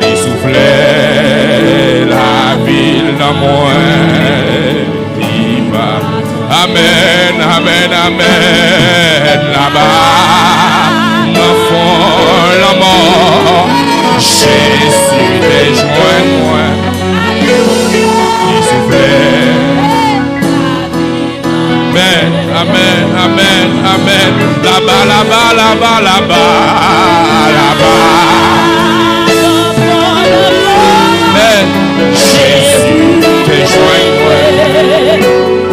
Les soufflets, la ville en moi qui va. Amen, amen, amen, là-bas. La mort, Jésus te joint moi, il soufflait. Amen, amen, amen, amen. Là-bas, là-bas, là-bas, là-bas, là-bas. Amen, Jésus te joint moi,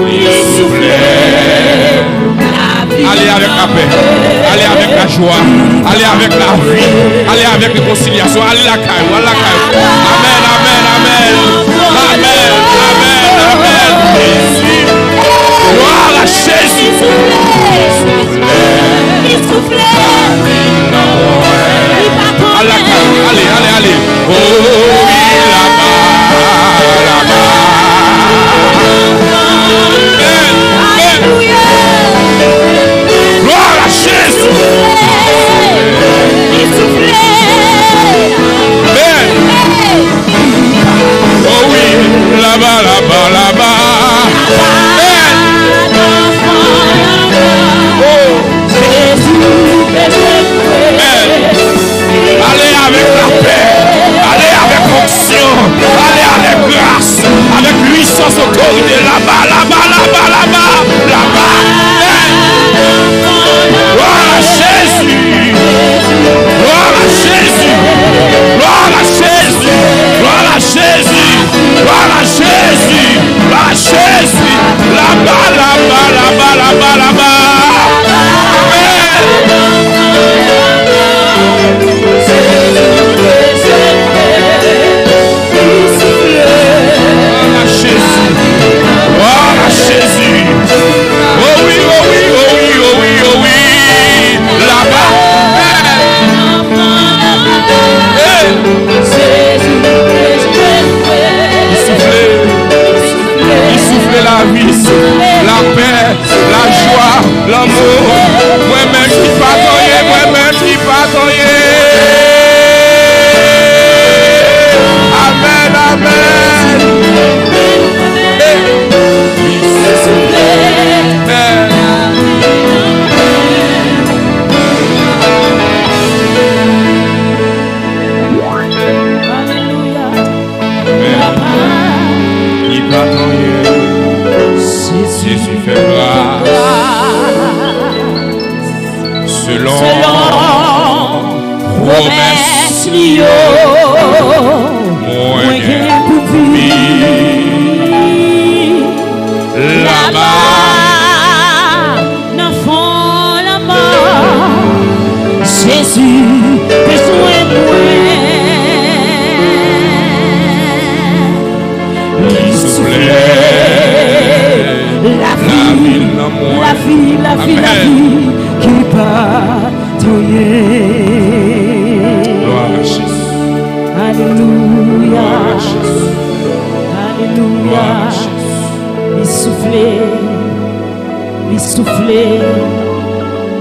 il soufflait. Allez avec la paix, allez avec la joie, allez avec la vie, allez avec la réconciliation, allez la caille, allez la caille. Amen, amen, amen, amen, amen, amen. Jésus, gloire à Jésus. Il soufflait, allez la caille, allez, allez, allez. Oh oui, là-bas, là-bas. Alléluia. Gloire à Jésus. Il soufflait. Amen. Oh oui, là-bas, là-bas, là-bas. Amen. Oh. Amen. Allez avec la paix, allez avec onction, allez avec grâce, avec puissance, autorité, là-bas, là-bas, là-bas, là-bas, là-bas. Gloire à Jésus. Gloire à Jésus. Gloire à Jésus. Gloire à Jésus. Gloire à Jésus. Gloire à Jésus. Là-bas, là-bas, là-bas, là-bas, là-bas. Gloire à Jésus. Gloire à Jésus. Oh oui, oh oui, oh oui, oh oui, oh oui. Là-bas. Il soufflait la vie, la paix, la joie, l'amour. Moi-même qui pardonne, moi-même qui pardonne. Amen, amen. Jésus fait grâce selon promesse moi pour vivre là-bas dans fond la mort Jésus besoin moi il soufflait la vie, la vie qui bataille. Gloire à Jésus. Alléluia. Gloire à Jésus. Alléluia. Gloire à Jésus. Il soufflait, il soufflait,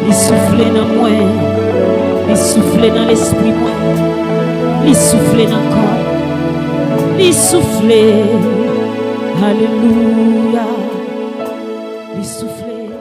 il soufflait dans moi, il soufflait dans l'esprit moi, il soufflait dans le corps, il soufflait. Alléluia. Il soufflait.